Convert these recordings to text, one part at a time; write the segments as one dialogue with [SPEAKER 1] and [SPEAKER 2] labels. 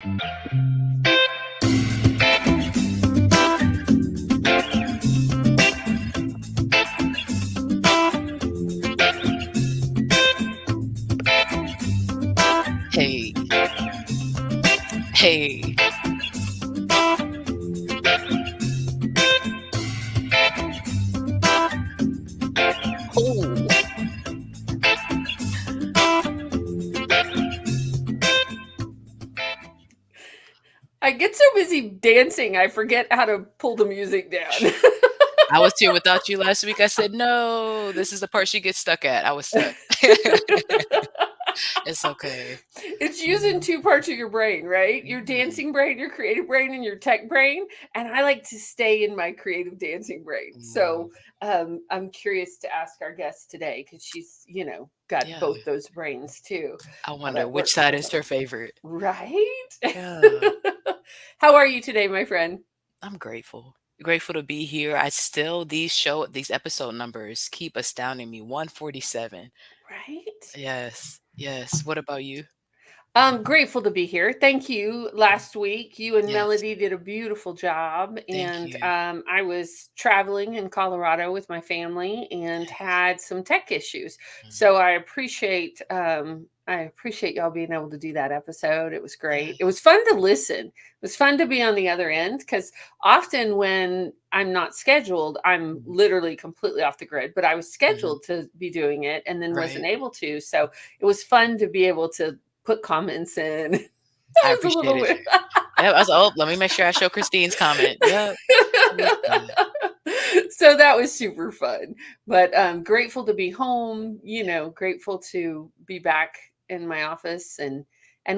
[SPEAKER 1] Hey, hey. Oh,
[SPEAKER 2] I get so busy dancing, I forget how to pull the music down.
[SPEAKER 1] I was here without you last week. I said, no, this is the part she gets stuck at. I was stuck. It's okay.
[SPEAKER 2] It's using two parts of your brain, right? Your
[SPEAKER 1] Mhm.
[SPEAKER 2] dancing brain, your creative brain, and your tech brain. And I like to stay in my creative dancing brain.
[SPEAKER 1] Mm,
[SPEAKER 2] So I'm curious to ask our guest today because she's, got
[SPEAKER 1] yeah.
[SPEAKER 2] both those brains too,
[SPEAKER 1] I
[SPEAKER 2] how
[SPEAKER 1] wonder
[SPEAKER 2] that
[SPEAKER 1] which
[SPEAKER 2] works.
[SPEAKER 1] side is her favorite.
[SPEAKER 2] Right?
[SPEAKER 1] Yeah.
[SPEAKER 2] How are you today, my friend?
[SPEAKER 1] I'm grateful. Grateful to be here. These episode numbers keep astounding me. 147.
[SPEAKER 2] Right?
[SPEAKER 1] Yes. Yes. What about you?
[SPEAKER 2] I'm grateful to be here. Thank you. Last week, you and
[SPEAKER 1] Yes.
[SPEAKER 2] Melody did a beautiful job,
[SPEAKER 1] Thank
[SPEAKER 2] and
[SPEAKER 1] you.
[SPEAKER 2] I was traveling in Colorado with my family and
[SPEAKER 1] Yes.
[SPEAKER 2] had some tech issues.
[SPEAKER 1] Mhm.
[SPEAKER 2] So I appreciate y'all being able to do that episode. It was great. It
[SPEAKER 1] Yes.
[SPEAKER 2] was fun to listen. It was fun to be on the other end because often when I'm not scheduled, I'm
[SPEAKER 1] Mhm.
[SPEAKER 2] literally completely off the grid. But I was
[SPEAKER 1] Mhm.
[SPEAKER 2] scheduled to be doing it and then wasn't
[SPEAKER 1] Right.
[SPEAKER 2] able to. So it was fun to be able to put comments in. It
[SPEAKER 1] I
[SPEAKER 2] was a little
[SPEAKER 1] appreciated
[SPEAKER 2] weird.
[SPEAKER 1] you. Yep. Let me make sure I show Christine's comment. Yep. I love that.
[SPEAKER 2] So that was super fun. But grateful to be home,
[SPEAKER 1] Yeah.
[SPEAKER 2] grateful to be back in my office and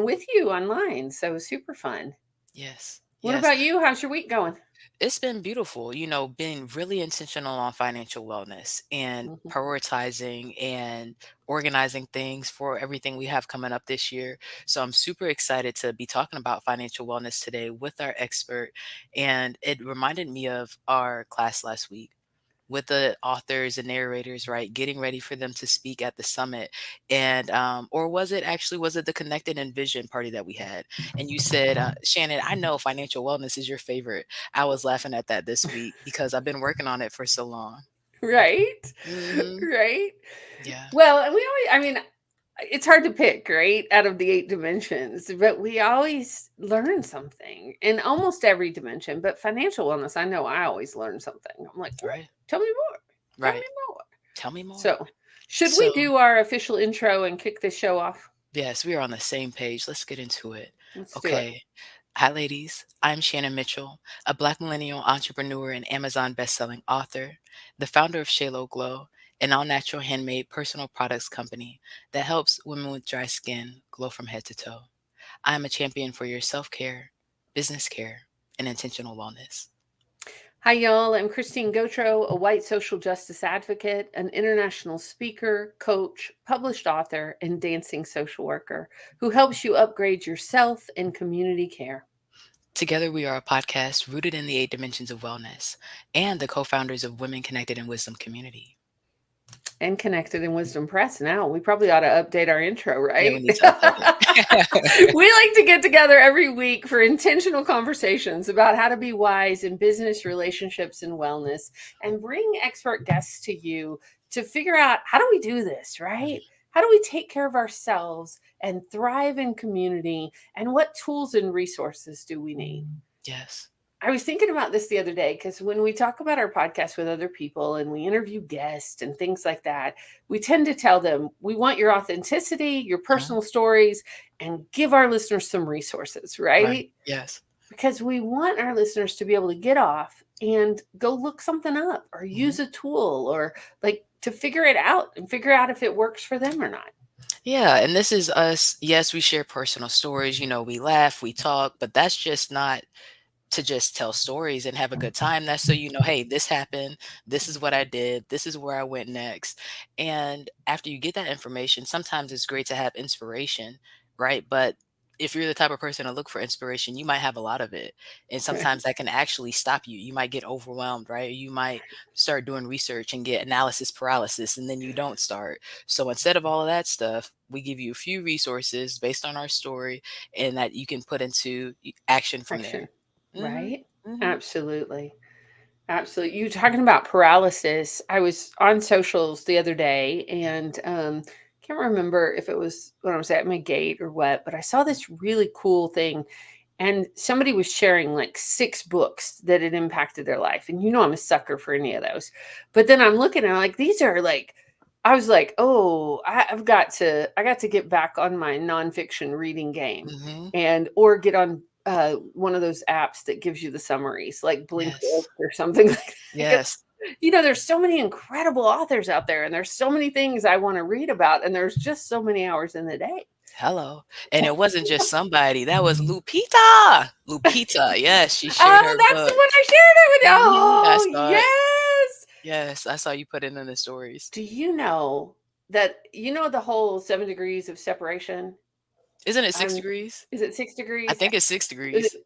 [SPEAKER 2] with you online. So super fun.
[SPEAKER 1] Yes.
[SPEAKER 2] What
[SPEAKER 1] Yes.
[SPEAKER 2] about you? How's your week going?
[SPEAKER 1] It's been beautiful, being really intentional on financial wellness and
[SPEAKER 2] Mhm.
[SPEAKER 1] prioritizing and organizing things for everything we have coming up this year. So I'm super excited to be talking about financial wellness today with our expert. And it reminded me of our class last week with the authors and narrators, right? Getting ready for them to speak at the summit. And, or was it the Connected and Vision party that we had? And you said, Shannon, I know financial wellness is your favorite. I was laughing at that this week because I've been working on it for so long.
[SPEAKER 2] Right?
[SPEAKER 1] Hmm.
[SPEAKER 2] Right?
[SPEAKER 1] Yeah.
[SPEAKER 2] Well, and we always, it's hard to pick, right? Out of the eight dimensions, but we always learn something in almost every dimension. But financial wellness, I know I always learn something. I'm like, what?
[SPEAKER 1] Right.
[SPEAKER 2] Tell me more. Tell me
[SPEAKER 1] Right.
[SPEAKER 2] more.
[SPEAKER 1] Tell me more.
[SPEAKER 2] So, should
[SPEAKER 1] So,
[SPEAKER 2] we do our official intro and kick this show off?
[SPEAKER 1] yes, we are on the same page. Let's get into it.
[SPEAKER 2] Let's do it.
[SPEAKER 1] Okay. Hi, ladies. I'm Shannon Mitchell, a Black millennial entrepreneur and Amazon bestselling author, the founder of Shalo Glow, an all natural handmade personal products company that helps women with dry skin glow from head to toe. I am a champion for your self care, business care, and intentional wellness.
[SPEAKER 2] Hi, y'all. I'm Christine Gautreaux, a white social justice advocate, an international speaker, coach, published author, and dancing social worker who helps you upgrade yourself and community care.
[SPEAKER 1] Together, we are a podcast rooted in the eight dimensions of wellness and the co founders of Women Connected in Wisdom Community.
[SPEAKER 2] And Connected in Wisdom Press now. We probably ought to update our intro,
[SPEAKER 1] Yeah, we
[SPEAKER 2] right?
[SPEAKER 1] need to update it.
[SPEAKER 2] We like to get together every week for intentional conversations about how to be wise in business, relationships, and wellness, and bring expert guests to you to figure out how do we do this, right? How do we take care of ourselves and thrive in community? And what tools and resources do we need?
[SPEAKER 1] Yes.
[SPEAKER 2] I was thinking about this the other day because when we talk about our podcast with other people and we interview guests and things like that, we tend to tell them we want your authenticity, your
[SPEAKER 1] Mhm.
[SPEAKER 2] personal stories, and give our listeners some resources,
[SPEAKER 1] Right.
[SPEAKER 2] right?
[SPEAKER 1] Yes.
[SPEAKER 2] Because we want our listeners to be able to get off and go look something up or
[SPEAKER 1] Mhm.
[SPEAKER 2] use a tool or like to figure it out and figure out if it works for them or not.
[SPEAKER 1] Yeah, and this is us. Yes, we share personal stories. We laugh, we talk, but that's just not to just tell stories and have a good time. That's so hey, this happened. This is what I did. This is where I went next. And after you get that information, sometimes it's great to have inspiration, right? But if you're the type of person to look for inspiration, you might have a lot of it. And sometimes that can actually stop you. You might get overwhelmed, right? You might start doing research and get analysis paralysis, and then you don't start. So instead of all of that stuff, we give you a few resources based on our story and that you can put into action from
[SPEAKER 2] Action,
[SPEAKER 1] there. Mhm.
[SPEAKER 2] right?
[SPEAKER 1] Mhm.
[SPEAKER 2] Absolutely. Absolutely. You talking about paralysis. I was on socials the other day and can't remember if it was when I was at my gate or what, but I saw this really cool thing and somebody was sharing like 6 books that had impacted their life. And you know I'm a sucker for any of those. But then I'm looking and I'm like, these are like I was like, oh, I got to get back on my nonfiction reading game
[SPEAKER 1] Mhm.
[SPEAKER 2] and or get on one of those apps that gives you the summaries, like Blinkist
[SPEAKER 1] Yes.
[SPEAKER 2] or something like that. Because,
[SPEAKER 1] Yes.
[SPEAKER 2] there's so many incredible authors out there, and there's so many things I want to read about, and there's just so many hours in the day.
[SPEAKER 1] Hello. And it wasn't just somebody, that was Lupita. Lupita, yes, she shared
[SPEAKER 2] Oh,
[SPEAKER 1] her
[SPEAKER 2] that's the
[SPEAKER 1] book.
[SPEAKER 2] one I shared it with.
[SPEAKER 1] Mhm, I
[SPEAKER 2] Oh,
[SPEAKER 1] saw it.
[SPEAKER 2] yes.
[SPEAKER 1] Yes, I saw you put it in the stories.
[SPEAKER 2] Do you know that the whole 7 degrees of separation?
[SPEAKER 1] Isn't it 6
[SPEAKER 2] I'm
[SPEAKER 1] degrees?
[SPEAKER 2] Is it six
[SPEAKER 1] I
[SPEAKER 2] degrees?
[SPEAKER 1] think it's 6
[SPEAKER 2] Is
[SPEAKER 1] degrees.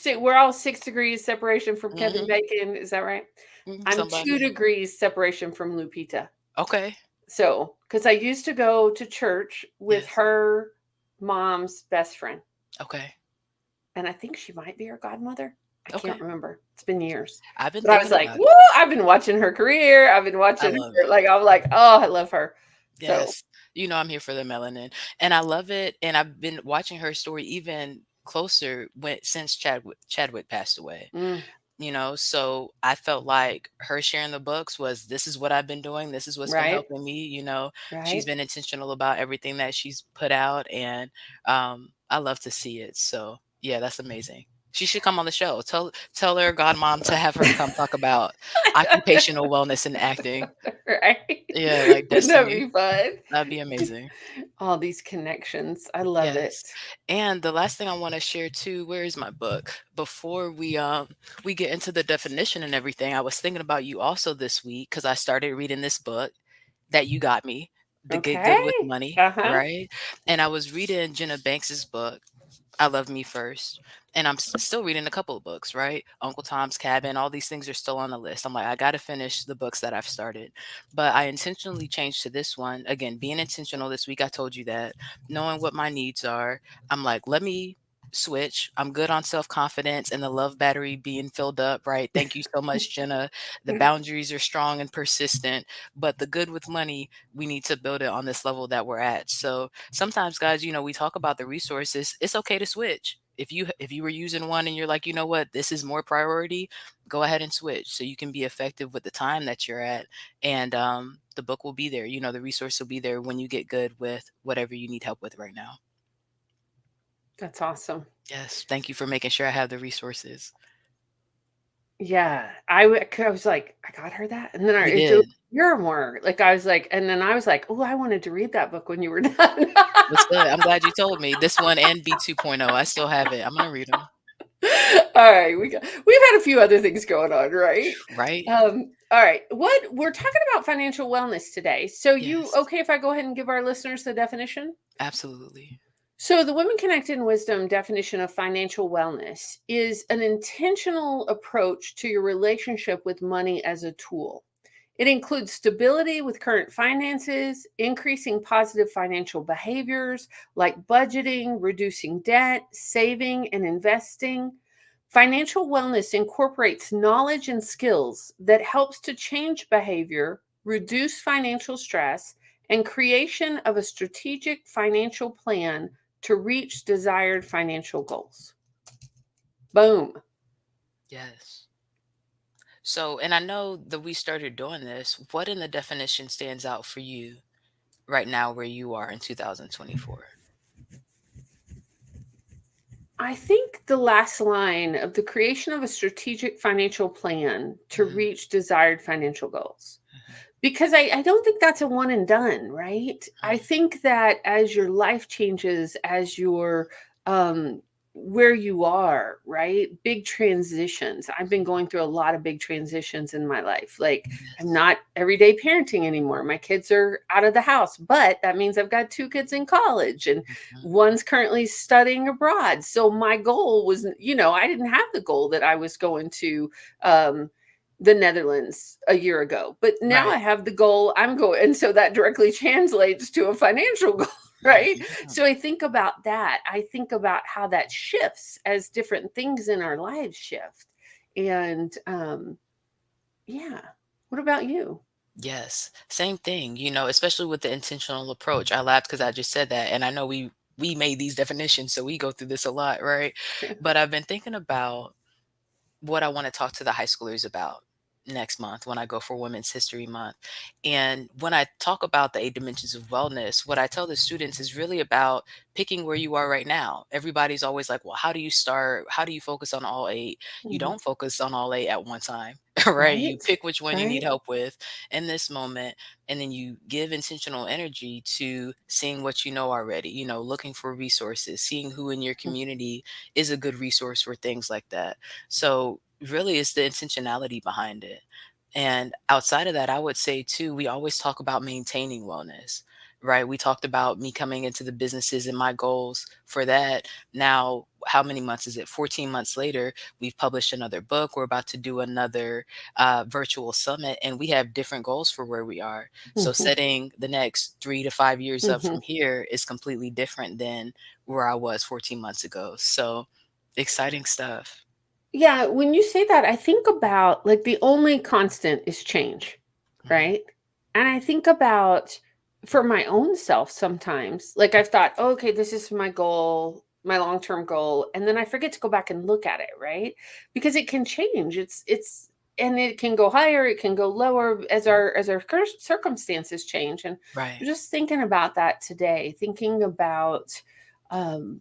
[SPEAKER 2] it we're all 6 degrees separation from Kevin
[SPEAKER 1] Mhm,
[SPEAKER 2] Bacon, is that right?
[SPEAKER 1] mhm,
[SPEAKER 2] I'm two
[SPEAKER 1] somebody.
[SPEAKER 2] degrees separation from Lupita.
[SPEAKER 1] Okay.
[SPEAKER 2] So, because I used to go to church with
[SPEAKER 1] Yes.
[SPEAKER 2] her mom's best friend,
[SPEAKER 1] Okay.
[SPEAKER 2] and I think she might be her godmother. I can't
[SPEAKER 1] Okay.
[SPEAKER 2] remember. It's been years.
[SPEAKER 1] I've been
[SPEAKER 2] But I was
[SPEAKER 1] thinking
[SPEAKER 2] like,
[SPEAKER 1] about
[SPEAKER 2] "Woo!"
[SPEAKER 1] it.
[SPEAKER 2] I've been watching her career. I've been
[SPEAKER 1] I
[SPEAKER 2] watching
[SPEAKER 1] love
[SPEAKER 2] her.
[SPEAKER 1] it.
[SPEAKER 2] Like, I'm like, "Oh, I love her." So,
[SPEAKER 1] Yes. You know I'm here for the melanin, and I love it, and I've been watching her story even closer when since Chadwick passed away.
[SPEAKER 2] mm,
[SPEAKER 1] So I felt like her sharing the books was, "This is what I've been doing, this is what's been
[SPEAKER 2] right,
[SPEAKER 1] helping me," she's
[SPEAKER 2] right.
[SPEAKER 1] been intentional about everything that she's put out, and, I love to see it, so, yeah, that's amazing. She should come on the show. Tell her godmom to have her come talk about occupational wellness and acting.
[SPEAKER 2] Right?
[SPEAKER 1] Yeah, like
[SPEAKER 2] Wouldn't that
[SPEAKER 1] Destiny.
[SPEAKER 2] be fun?
[SPEAKER 1] That'd be amazing.
[SPEAKER 2] All these connections. I love
[SPEAKER 1] Yes.
[SPEAKER 2] it.
[SPEAKER 1] And the last thing I wanna share too, where is my book? Before we get into the definition and everything, I was thinking about you also this week because I started reading this book that you got me, The Get
[SPEAKER 2] Okay.
[SPEAKER 1] Good with Money,
[SPEAKER 2] Uh-huh.
[SPEAKER 1] right? And I was reading Jenna Banks's book, I Love Me First. And I'm still reading a couple of books, right? Uncle Tom's Cabin, all these things are still on the list. I'm like, I got to finish the books that I've started. But I intentionally changed to this one. Again, being intentional this week, I told you that, knowing what my needs are. I'm like, let me switch. I'm good on self confidence and the love battery being filled up, right? Thank you so much, Jenna. The boundaries are strong and persistent, but the good with money, we need to build it on this level that we're at. So sometimes, guys, we talk about the resources. It's okay to switch. If you were using one and you're like, you know what, this is more priority, go ahead and switch so you can be effective with the time that you're at. And the book will be there. The resource will be there when you get good with whatever you need help with right now.
[SPEAKER 2] That's awesome.
[SPEAKER 1] Yes. Thank you for making sure I have the resources.
[SPEAKER 2] Yeah, I was like, "I got her that," and then
[SPEAKER 1] You
[SPEAKER 2] it took
[SPEAKER 1] did.
[SPEAKER 2] a year or more, like, I was like and then I was like, "Oh, I wanted to read that book when you were done."
[SPEAKER 1] That's good. I'm glad you told me. This one and B 2.0. I still have it. I'm going to read them.
[SPEAKER 2] Alright, we've had a few other things going on, right?
[SPEAKER 1] Right?
[SPEAKER 2] Alright, what we're talking about financial wellness today, so you
[SPEAKER 1] Yes.
[SPEAKER 2] okay if I go ahead and give our listeners the definition?
[SPEAKER 1] Absolutely.
[SPEAKER 2] So, the Women Connected in Wisdom definition of financial wellness is an intentional approach to your relationship with money as a tool. It includes stability with current finances, increasing positive financial behaviors like budgeting, reducing debt, saving, and investing. Financial wellness incorporates knowledge and skills that helps to change behavior, reduce financial stress, and creation of a strategic financial plan to reach desired financial goals. Boom.
[SPEAKER 1] Yes. So, and I know that we started doing this. What in the definition stands out for you right now where you are in 2024?
[SPEAKER 2] I think the last line of the creation of a strategic financial plan to
[SPEAKER 1] Mhm,
[SPEAKER 2] reach desired financial goals.
[SPEAKER 1] mhm,
[SPEAKER 2] Because I don't think that's a one and done, right? I
[SPEAKER 1] mhm.
[SPEAKER 2] think that as your life changes, as your um, where you are, right? Big transitions. I've been going through a lot of big transitions in my life. Like, I'm
[SPEAKER 1] Yes.
[SPEAKER 2] not everyday parenting anymore. My kids are out of the house, but that means I've got two kids in college and
[SPEAKER 1] Mhm.
[SPEAKER 2] one's currently studying abroad. So my goal was, I didn't have the goal that I was going to um the Netherlands a year ago. But now I
[SPEAKER 1] Right.
[SPEAKER 2] have the goal I'm going, and so that directly translates to a financial goal, right?
[SPEAKER 1] Mhm.
[SPEAKER 2] So I think about that. I think about how that shifts as different things in our lives shift. And yeah. What about you?
[SPEAKER 1] Yes, same thing, especially with the intentional approach. I laughed because I just said that, and I know we made these definitions, so we go through this a lot, right? But I've been thinking about what I want to talk to the high schoolers about next month when I go for Women's History Month. And when I talk about the 8 dimensions of wellness, what I tell the students is really about picking where you are right now. Everybody's always like, well, how do you start? How do you focus on all 8? You
[SPEAKER 2] Mhm.
[SPEAKER 1] don't focus on all 8 at one time, right? You
[SPEAKER 2] Right?
[SPEAKER 1] pick which one you need
[SPEAKER 2] Right?
[SPEAKER 1] help with in this moment, and then you give intentional energy to seeing what you know already, looking for resources, seeing who in your community is a good resource for things like that. So really it's the intentionality behind it. And outside of that, I would say too, we always talk about maintaining wellness, right? We talked about me coming into the businesses and my goals for that. Now, how many months is it? 14 months later, we've published another book. We're about to do another virtual summit, and we have different goals for where we are. So,
[SPEAKER 2] Mhm.
[SPEAKER 1] setting the next 3 to 5 years up
[SPEAKER 2] Mhm.
[SPEAKER 1] from here is completely different than where I was 14 months ago. So, exciting stuff.
[SPEAKER 2] Yeah, when you say that, I think about like the only constant is change,
[SPEAKER 1] Mhm.
[SPEAKER 2] right? And I think about for my own self sometimes, like I've thought, oh, okay, this is my goal, my long-term goal, and then I forget to go back and look at it, right? Because it can change. It's and it can go higher, it can go lower as our circumstances change. And
[SPEAKER 1] Right.
[SPEAKER 2] just thinking about that today, thinking about um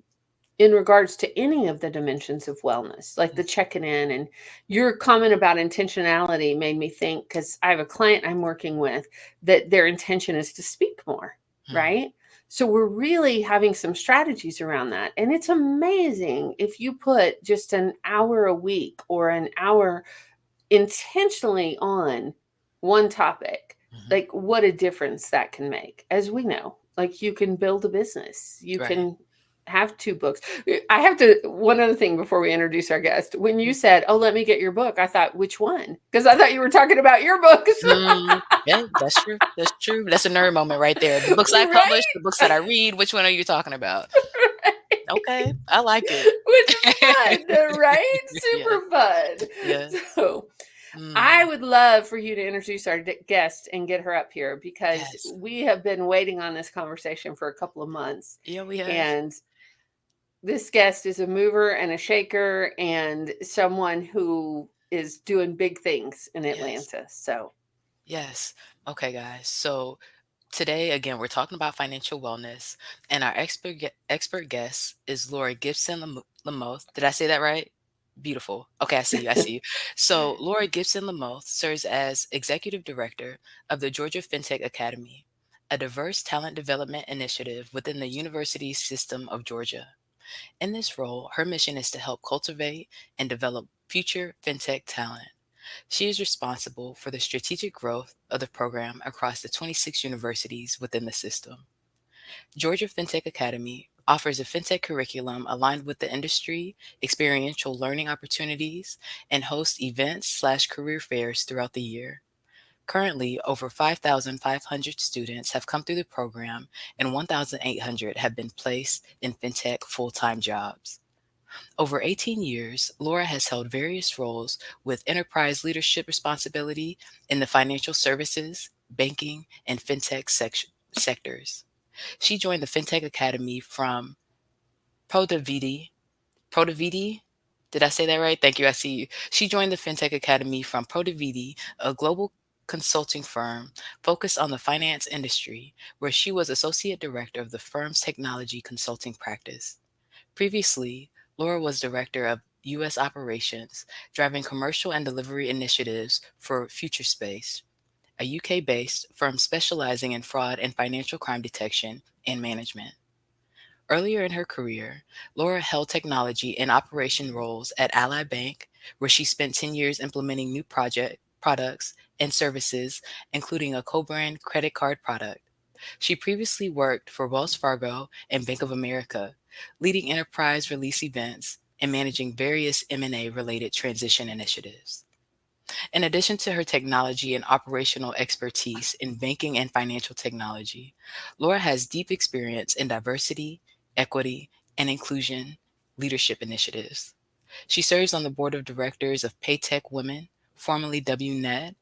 [SPEAKER 2] in regards to any of the dimensions of wellness, like the checking in. And your comment about intentionality made me think, because I have a client I'm working with that their intention is to speak more,
[SPEAKER 1] Mhm.
[SPEAKER 2] right? So we're really having some strategies around that. And it's amazing if you put just an hour a week or an hour intentionally on one topic,
[SPEAKER 1] Mhm.
[SPEAKER 2] like what a difference that can make. As we know, like you can build a business, you
[SPEAKER 1] Right.
[SPEAKER 2] can have two books. I have to, one other thing before we introduce our guest. When you said, "Oh, let me get your book," I thought, which one? Because I thought you were talking about your books.
[SPEAKER 1] Yeah, that's true. That's true. That's a nerd moment right there. The books I publish,
[SPEAKER 2] Right?
[SPEAKER 1] the books that I read, which one are you talking about? Okay, I like it.
[SPEAKER 2] Which is fun, right?
[SPEAKER 1] Yes,
[SPEAKER 2] Super fun.
[SPEAKER 1] yes.
[SPEAKER 2] So I
[SPEAKER 1] Mm,
[SPEAKER 2] would love for you to introduce our guest and get her up here, because
[SPEAKER 1] yes.
[SPEAKER 2] we have been waiting on this conversation for a couple of months.
[SPEAKER 1] Yeah, we have.
[SPEAKER 2] And this guest is a mover and a shaker and someone who is doing big things in
[SPEAKER 1] Yes,
[SPEAKER 2] Atlanta. So,
[SPEAKER 1] yes. Okay, guys. So today, again, we're talking about financial wellness, and our expert guest is Laura Gibson-Lamothe. Did I say that right? Beautiful. Okay, I see you. I see you. So, Laura Gibson-Lamothe serves as executive director of the Georgia Fintech Academy, a diverse talent development initiative within the university system of Georgia. In this role, her mission is to help cultivate and develop future fintech talent. She is responsible for the strategic growth of the program across the 26 universities within the system. Georgia Fintech Academy offers a fintech curriculum aligned with the industry, experiential learning opportunities, and hosts events/career fairs throughout the year. Currently, over 5,500 students have come through the program, and 1,800 have been placed in fintech full-time jobs. Over 18 years, Laura has held various roles with enterprise leadership responsibility in the financial services, banking, and fintech sectors. She joined the Fintech Academy from Prodaviti. Prodaviti? Did I say that right? Thank you. I see you. She joined the Fintech Academy from Prodaviti, a global consulting firm focused on the finance industry, where she was associate director of the firm's technology consulting practice. Previously, Laura was director of U.S. operations, driving commercial and delivery initiatives for FutureSpace, a UK-based firm specializing in fraud and financial crime detection and management. Earlier in her career, Laura held technology and operation roles at Ally Bank, where she spent 10 years implementing new products and services, including a co-brand credit card product. She previously worked for Wells Fargo and Bank of America, leading enterprise release events and managing various M&A related transition initiatives. In addition to her technology and operational expertise in banking and financial technology, Laura has deep experience in diversity, equity, and inclusion leadership initiatives. She serves on the board of directors of Paytech Women, formerly WNet,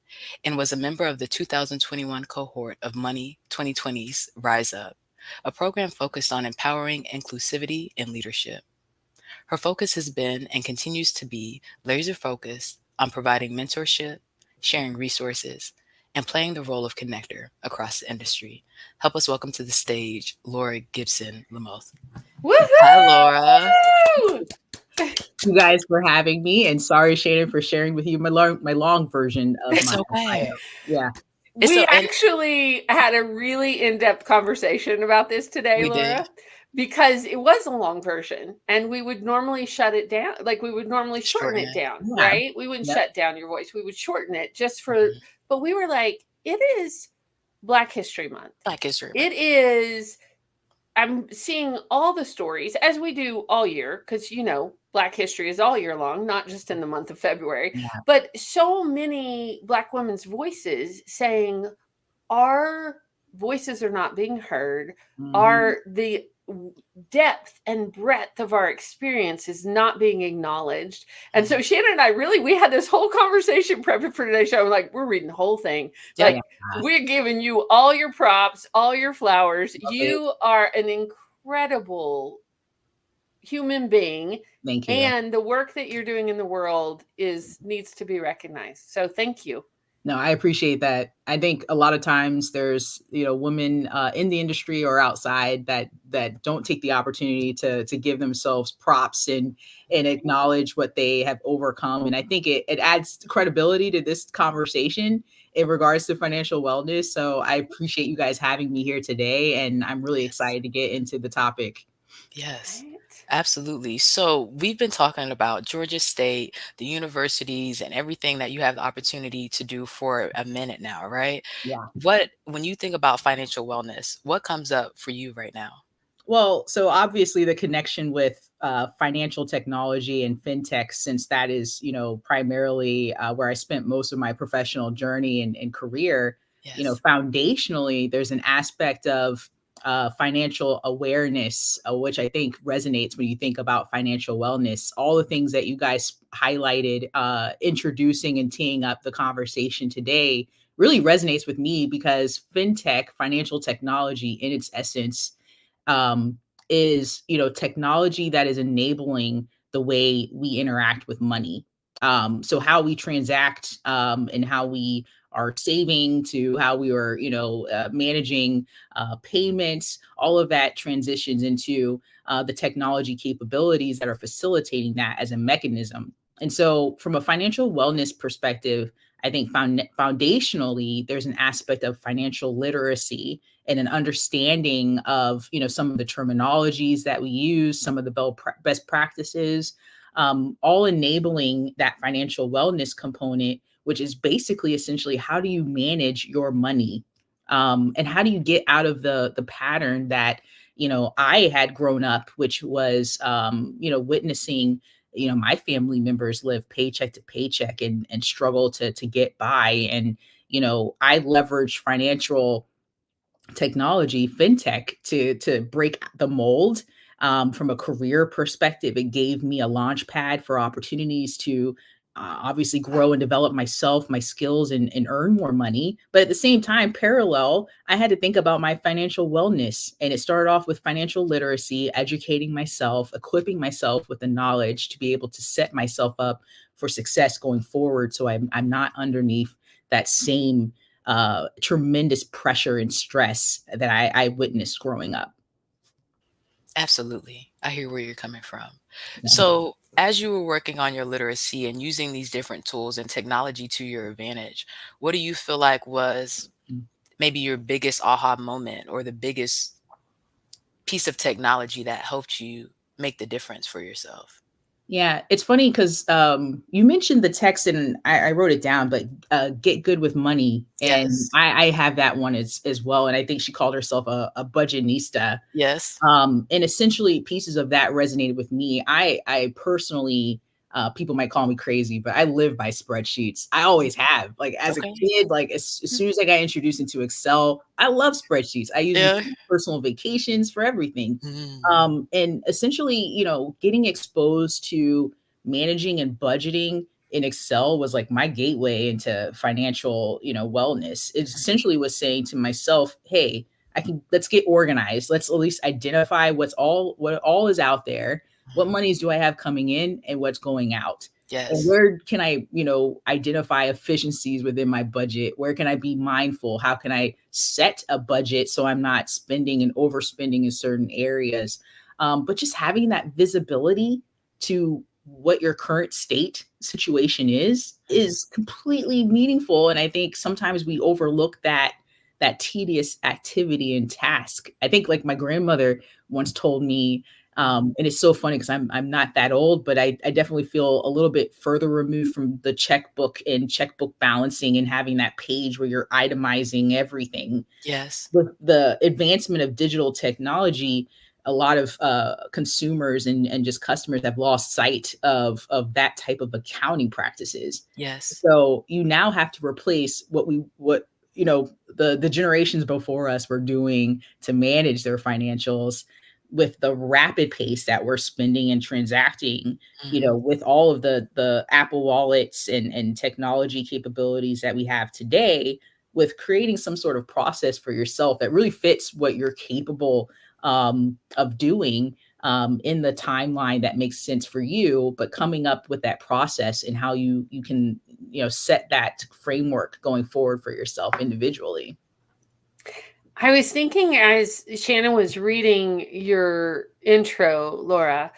[SPEAKER 1] and was a member of the 2021 cohort of Money 2020's Rise Up, a program focused on empowering inclusivity and leadership. Her focus has been and continues to be laser focused on providing mentorship, sharing resources, and playing the role of connector across the industry. Help us welcome to the stage Laura Gibson-Lamothe. Hi, Laura.
[SPEAKER 2] Woohoo!
[SPEAKER 3] You guys for having me, and sorry, Shannon, for sharing with you my long version of
[SPEAKER 1] It's
[SPEAKER 3] my
[SPEAKER 1] okay.
[SPEAKER 3] bio. Yeah,
[SPEAKER 1] It's
[SPEAKER 2] We
[SPEAKER 1] so, and
[SPEAKER 2] actually had a really in-depth conversation about this today,
[SPEAKER 1] we did
[SPEAKER 2] Laura, because it was a long version and we would normally shut it down. Like we would normally shorten
[SPEAKER 1] shorten
[SPEAKER 2] it
[SPEAKER 1] it.
[SPEAKER 2] down,
[SPEAKER 3] yeah,
[SPEAKER 2] right? We wouldn't
[SPEAKER 3] yep,
[SPEAKER 2] shut down your voice. We would shorten it just for,
[SPEAKER 1] Mhm.
[SPEAKER 2] but we were like, it is Black History Month.
[SPEAKER 1] Black History Month.
[SPEAKER 2] It is, I'm seeing all the stories as we do all year because Black history is all year long, not just in the month of February.
[SPEAKER 3] yeah.
[SPEAKER 2] But so many Black women's voices saying our voices are not being heard,
[SPEAKER 3] Hmm.
[SPEAKER 2] our the depth and breadth of our experience is not being acknowledged. And
[SPEAKER 1] Mhm.
[SPEAKER 2] so Shannon and I really we had this whole conversation prepping for today's show. I'm like, we're reading the whole thing.
[SPEAKER 1] Yep.
[SPEAKER 3] Yeah,
[SPEAKER 2] Like we're giving you all your props, all your flowers.
[SPEAKER 3] love it.
[SPEAKER 2] You are an incredible human being,
[SPEAKER 3] Thank you.
[SPEAKER 2] and the work that you're doing in the world is needs to be recognized. So thank you.
[SPEAKER 3] No, I appreciate that. I think a lot of times there's, women in the industry or outside that don't take the opportunity to give themselves props and acknowledge what they have overcome. And I think it adds credibility to this conversation in regards to financial wellness. So I appreciate you guys having me here today, and I'm really
[SPEAKER 1] Yes.
[SPEAKER 3] excited to get into the topic.
[SPEAKER 1] Yes.
[SPEAKER 2] Right?
[SPEAKER 1] Absolutely. So we've been talking about Georgia State, the universities, and everything that you have the opportunity to do for a minute now, right?
[SPEAKER 3] Yeah.
[SPEAKER 1] When you think about financial wellness, what comes up for you right now?
[SPEAKER 3] Well, so obviously the connection with financial technology and fintech, since that is, primarily where I spent most of my professional journey and career,
[SPEAKER 1] Yes.
[SPEAKER 3] foundationally, there's an aspect of financial awareness, which I think resonates when you think about financial wellness. All the things that you guys highlighted, introducing and teeing up the conversation today really resonates with me because fintech, financial technology in its essence, um, is technology that is enabling the way we interact with money. So how we transact, and how we are saving to how we are managing payments, all of that transitions into the technology capabilities that are facilitating that as a mechanism. And so from a financial wellness perspective, I think foundationally there's an aspect of financial literacy and an understanding of some of the terminologies that we use, some of the best practices, all enabling that financial wellness component, which is basically essentially how do you manage your money, and how do you get out of the pattern that I had grown up, which was witnessing my family members live paycheck to paycheck and struggle to get by. And I leverage financial technology, fintech, to break the mold. From a career perspective, it gave me a launch pad for opportunities to obviously grow and develop myself, my skills, and earn more money. But at the same time, parallel, I had to think about my financial wellness. And it started off with financial literacy, educating myself, equipping myself with the knowledge to be able to set myself up for success going forward. So I'm not underneath that same tremendous pressure and stress that I witnessed growing up.
[SPEAKER 1] Absolutely. I hear where you're coming from.
[SPEAKER 3] Yeah.
[SPEAKER 1] So, as you were working on your literacy and using these different tools and technology to your advantage, what do you feel like was maybe your biggest aha moment or the biggest piece of technology that helped you make the difference for yourself?
[SPEAKER 3] Yeah, it's funny because you mentioned the text and I wrote it down, but get good with money, and
[SPEAKER 1] Yes.
[SPEAKER 3] I have that one as well. And I think she called herself a budgetnista.
[SPEAKER 1] Yes.
[SPEAKER 3] And essentially pieces of that resonated with me. I personally, people might call me crazy, but I live by spreadsheets. I always have. Like as a
[SPEAKER 1] Okay.
[SPEAKER 3] kid, like as soon as I got introduced into Excel, I love spreadsheets. I use them
[SPEAKER 1] Yeah.
[SPEAKER 3] for personal vacations, for everything.
[SPEAKER 1] Mm.
[SPEAKER 3] And essentially, getting exposed to managing and budgeting in Excel was like my gateway into financial, wellness. It essentially was saying to myself, hey, let's get organized. Let's at least identify what all is out there. What
[SPEAKER 1] Mhm.
[SPEAKER 3] monies do I have coming in and what's going out? And
[SPEAKER 1] Yes.
[SPEAKER 3] where can I, identify efficiencies within my budget? Where can I be mindful? How can I set a budget so I'm not spending and overspending in certain areas? But just having that visibility to what your current state situation
[SPEAKER 1] Mhm.
[SPEAKER 3] is completely meaningful. And I think sometimes we overlook that tedious activity and task. I think like my grandmother once told me, and it's so funny because I'm not that old, but I definitely feel a little bit further removed from the checkbook and checkbook balancing and having that page where you're itemizing everything.
[SPEAKER 1] Yes.
[SPEAKER 3] With the advancement of digital technology, a lot of consumers and just customers have lost sight of that type of accounting practices.
[SPEAKER 1] Yes.
[SPEAKER 3] So you now have to replace what the generations before us were doing to manage their financials with the rapid pace that we're spending and transacting,
[SPEAKER 1] Mhm.
[SPEAKER 3] with all of the Apple wallets and technology capabilities that we have today, with creating some sort of process for yourself that really fits what you're capable of doing in the timeline that makes sense for you, but coming up with that process and how you can set that framework going forward for yourself individually.
[SPEAKER 2] I was thinking as Shannon was reading your intro, Laura,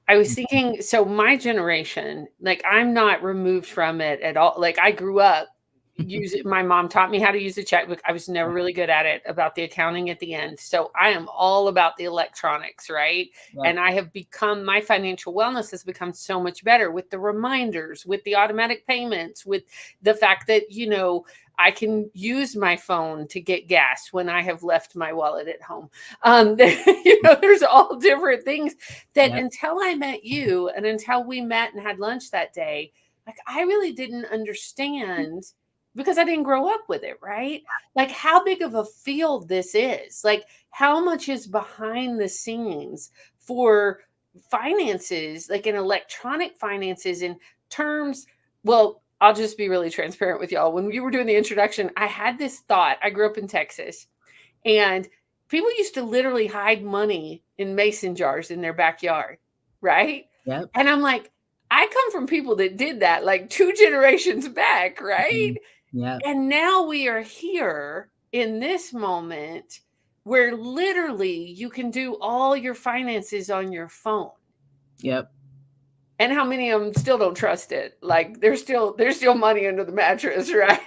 [SPEAKER 2] I was thinking, so my generation, like I'm not removed from it at all. Like I grew up using, my mom taught me how to use a checkbook. I was never really good at it, about the accounting at the end. So I am all about the electronics, right?
[SPEAKER 3] Yep.
[SPEAKER 2] And I have become, my financial wellness has become so much better with the reminders, with the automatic payments, with the fact that, I can use my phone to get gas when I have left my wallet at home. There's all different things that
[SPEAKER 3] Yep.
[SPEAKER 2] until I met you and until we met and had lunch that day, like I really didn't understand because I didn't grow up with it, right? Like how big of a field this is, like how much is behind the scenes for finances, like in electronic finances in terms, well, I'll just be really transparent with y'all. When you were doing the introduction, I had this thought. I grew up in Texas, and people used to literally hide money in mason jars in their backyard, right?
[SPEAKER 3] Yep.
[SPEAKER 2] And I'm like, I come from people that did that like two generations back, right?
[SPEAKER 3] Mhm. Yep.
[SPEAKER 2] And now we are here in this moment where literally you can do all your finances on your phone.
[SPEAKER 3] Yep.
[SPEAKER 2] And how many of them still don't trust it? Like there's still money under the mattress, right?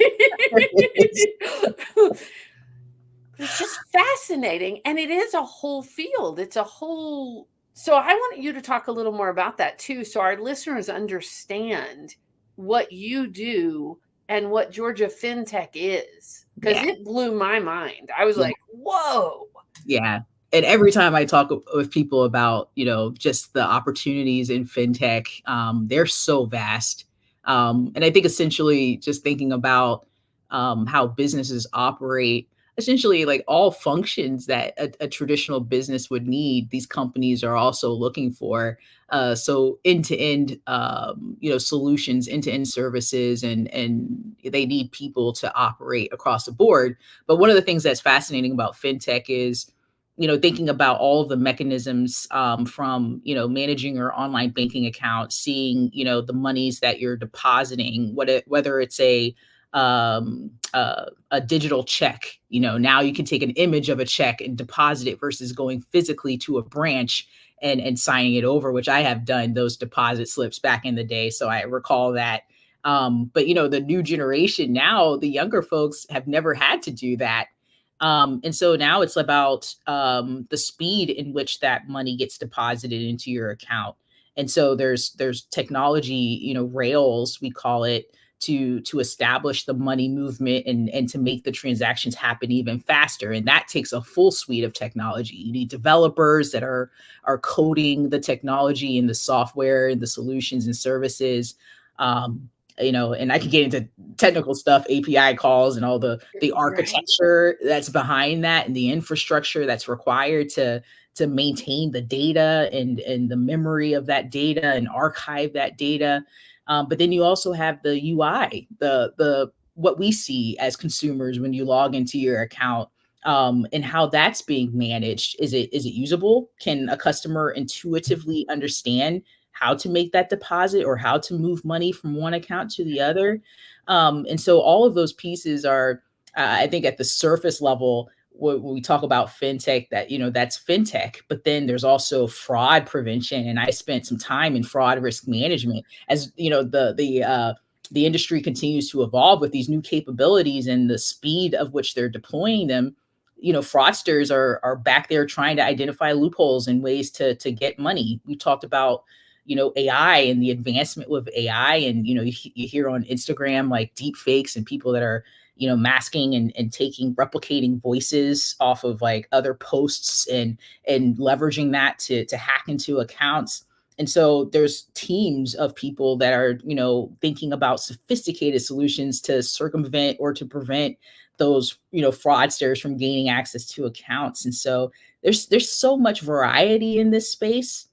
[SPEAKER 2] It's just fascinating, and it is a whole field. It's a whole, so I want you to talk a little more about that too, so our listeners understand what you do and what Georgia Fintech is, because
[SPEAKER 3] Yeah.
[SPEAKER 2] it blew my mind. I was
[SPEAKER 3] Yeah.
[SPEAKER 2] like, whoa.
[SPEAKER 3] Yeah. And every time I talk with people about, just the opportunities in fintech, they're so vast. And I think essentially just thinking about how businesses operate, essentially like all functions that a traditional business would need, these companies are also looking for. So end to end, solutions, end to end services, and they need people to operate across the board. But one of the things that's fascinating about fintech is, thinking about all of the mechanisms from, managing your online banking account, seeing, the monies that you're depositing, whether it's a digital check, now you can take an image of a check and deposit it versus going physically to a branch and signing it over, which I have done those deposit slips back in the day. So I recall that. But the new generation now, the younger folks have never had to do that. And so now it's about the speed in which that money gets deposited into your account. And so there's technology, rails, we call it, to establish the money movement and to make the transactions happen even faster. And that takes a full suite of technology. You need developers that are coding the technology and the software and the solutions and services. And I can get into technical stuff, API calls and all the
[SPEAKER 2] Right.
[SPEAKER 3] architecture that's behind that and the infrastructure that's required to maintain the data and the memory of that data and archive that data. But then you also have the UI, the what we see as consumers when you log into your account, and how that's being managed. Is it usable? Can a customer intuitively understand how to make that deposit or how to move money from one account to the other? And so all of those pieces are, I think, at the surface level, when we talk about fintech, that's fintech, but then there's also fraud prevention. And I spent some time in fraud risk management. As the industry continues to evolve with these new capabilities and the speed of which they're deploying them, fraudsters are back there trying to identify loopholes and ways to get money. We talked about AI and the advancement with AI, and you hear on Instagram like deep fakes and people that are masking and replicating voices off of like other posts and leveraging that to hack into accounts. And so there's teams of people that are thinking about sophisticated solutions to circumvent or to prevent those fraudsters from gaining access to accounts. And so there's so much variety in this space,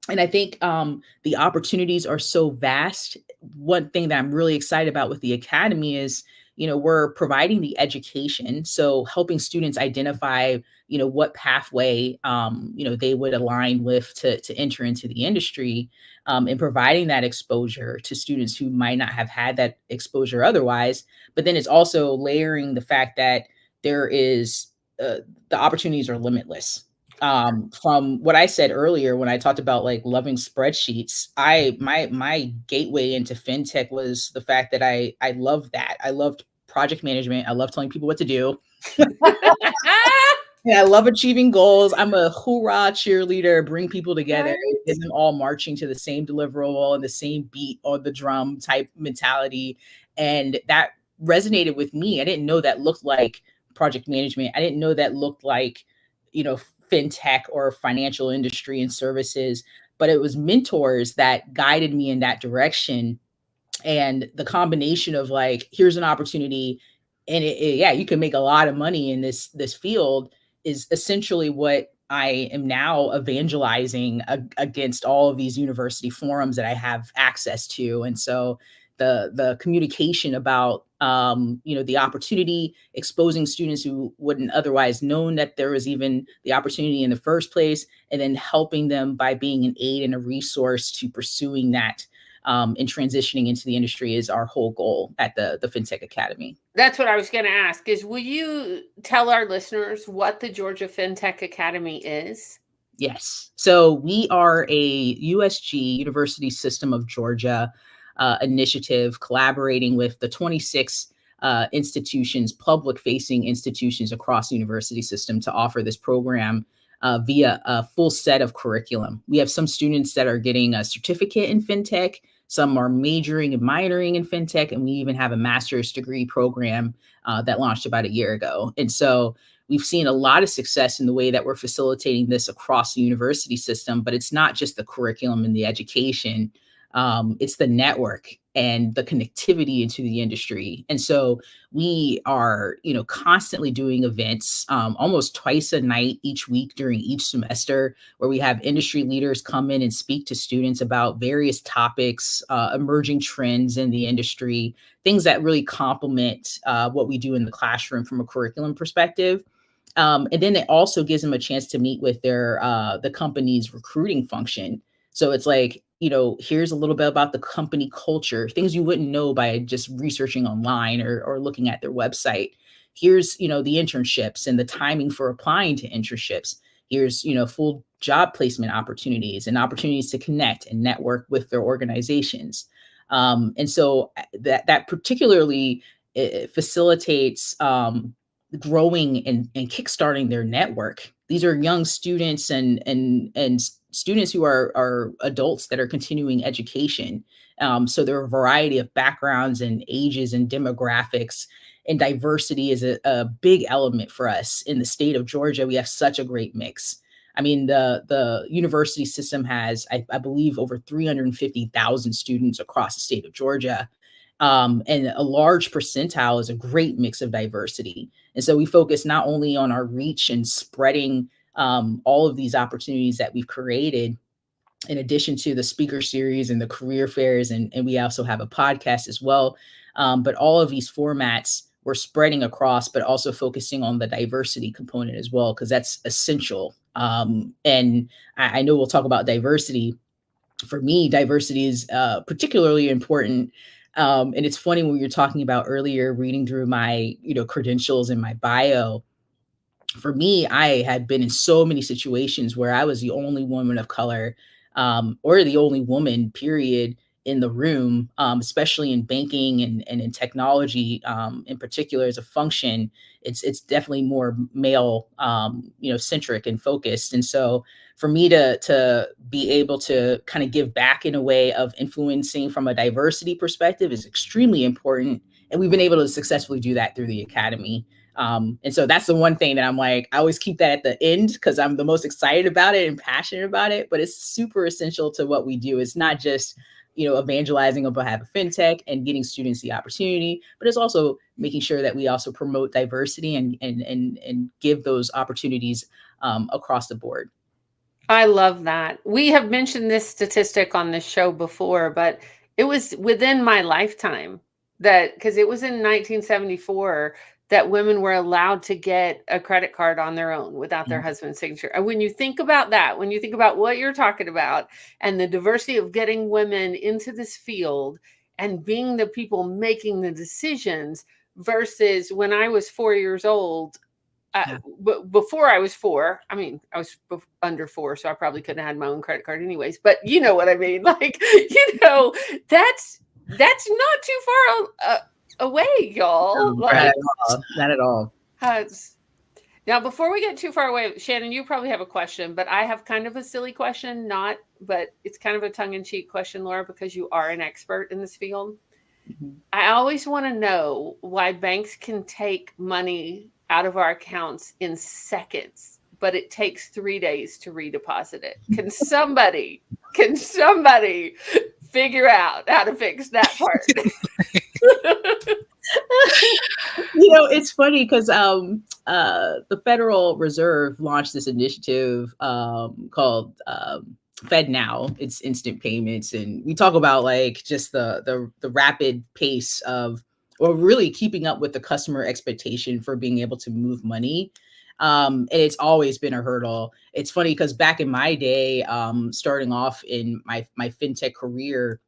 [SPEAKER 3] and I think the opportunities are so vast. One thing that I'm really excited about with the academy is, we're providing the education, so helping students identify, what pathway, they would align with to enter into the industry, and providing that exposure to students who might not have had that exposure otherwise. But then it's also layering the fact that there is the opportunities are limitless. From what I said earlier when I talked about like loving spreadsheets, my gateway into fintech was the fact that I loved that. I loved project management. I love telling people what to do. Yeah, I love achieving goals. I'm a hoorah cheerleader, bring people together,
[SPEAKER 2] Right.
[SPEAKER 3] get them all marching to the same deliverable and the same beat on the drum type mentality. And that resonated with me. I didn't know that looked like project management. I didn't know that looked like, fintech or financial industry and services, but it was mentors that guided me in that direction. And the combination of like, here's an opportunity, and yeah, you can make a lot of money in this field, is essentially what I am now evangelizing against all of these university forums that I have access to. And so the communication about the opportunity, exposing students who wouldn't otherwise known that there was even the opportunity in the first place, and then helping them by being an aid and a resource to pursuing that, and transitioning into the industry is our whole goal at the FinTech Academy.
[SPEAKER 2] That's what I was going to ask is, will you tell our listeners what the Georgia FinTech Academy is?
[SPEAKER 3] Yes. So we are a USG, University System of Georgia, initiative collaborating with the 26 institutions, public-facing institutions across the university system to offer this program via a full set of curriculum. We have some students that are getting a certificate in fintech, some are majoring and minoring in fintech, and we even have a master's degree program that launched about a year ago. And so we've seen a lot of success in the way that we're facilitating this across the university system, but it's not just the curriculum and the education. It's the network and the connectivity into the industry. And so we are, constantly doing events, almost twice a night each week during each semester, where we have industry leaders come in and speak to students about various topics, emerging trends in the industry, things that really complement what we do in the classroom from a curriculum perspective. And then it also gives them a chance to meet with the company's recruiting function. So it's like, here's a little bit about the company culture, things you wouldn't know by just researching online or looking at their website. Here's, the internships and the timing for applying to internships. Here's, full job placement opportunities and opportunities to connect and network with their organizations. And so that particularly facilitates growing and kickstarting their network. These are young students and students who are adults that are continuing education. So there are a variety of backgrounds and ages and demographics, and diversity is a big element for us in the state of Georgia. We have such a great mix. I mean, the university system has, I believe, over 350,000 students across the state of Georgia. And a large percentile is a great mix of diversity. And so we focus not only on our reach and spreading all of these opportunities that we've created, in addition to the speaker series and the career fairs, and we also have a podcast as well. But all of these formats we're spreading across, but also focusing on the diversity component as well, because that's essential. And I know we'll talk about diversity. For me, diversity is particularly important. And it's funny when you're talking about earlier, reading through my, credentials and my bio. For me, I had been in so many situations where I was the only woman of color, or the only woman, period, in the room, especially in banking and in technology, in particular as a function. It's definitely more male, centric and focused. And so for me to be able to kind of give back in a way of influencing from a diversity perspective is extremely important. And we've been able to successfully do that through the academy. And so that's the one thing that I'm like, I always keep that at the end because I'm the most excited about it and passionate about it, but it's super essential to what we do. It's not just, evangelizing on behalf of fintech and getting students the opportunity, but it's also making sure that we also promote diversity and give those opportunities across the board.
[SPEAKER 2] I love that. We have mentioned this statistic on this show before, but it was within my lifetime because it was in 1974 that women were allowed to get a credit card on their own without their husband's signature. And when you think about that, when you think about what you're talking about and the diversity of getting women into this field and being the people making the decisions versus when I was 4 years old, but before I was 4, I mean, I was under 4, so I probably couldn't have had my own credit card anyways, but you know what I mean? Like, that's not too far away, y'all.
[SPEAKER 3] Not at all. Not at all.
[SPEAKER 2] Now, before we get too far away, Shannon, you probably have a question, but I have kind of a silly question, but it's kind of a tongue-in-cheek question, Laura, because you are an expert in this field. Mm-hmm. I always want to know why banks can take money out of our accounts in seconds, but it takes 3 days to redeposit it. Can somebody figure out how to fix that part?
[SPEAKER 3] It's funny because the Federal Reserve launched this initiative called FedNow. It's instant payments, and we talk about like just the rapid pace of, or really keeping up with the customer expectation for being able to move money. And it's always been a hurdle. It's funny because back in my day, starting off in my fintech career,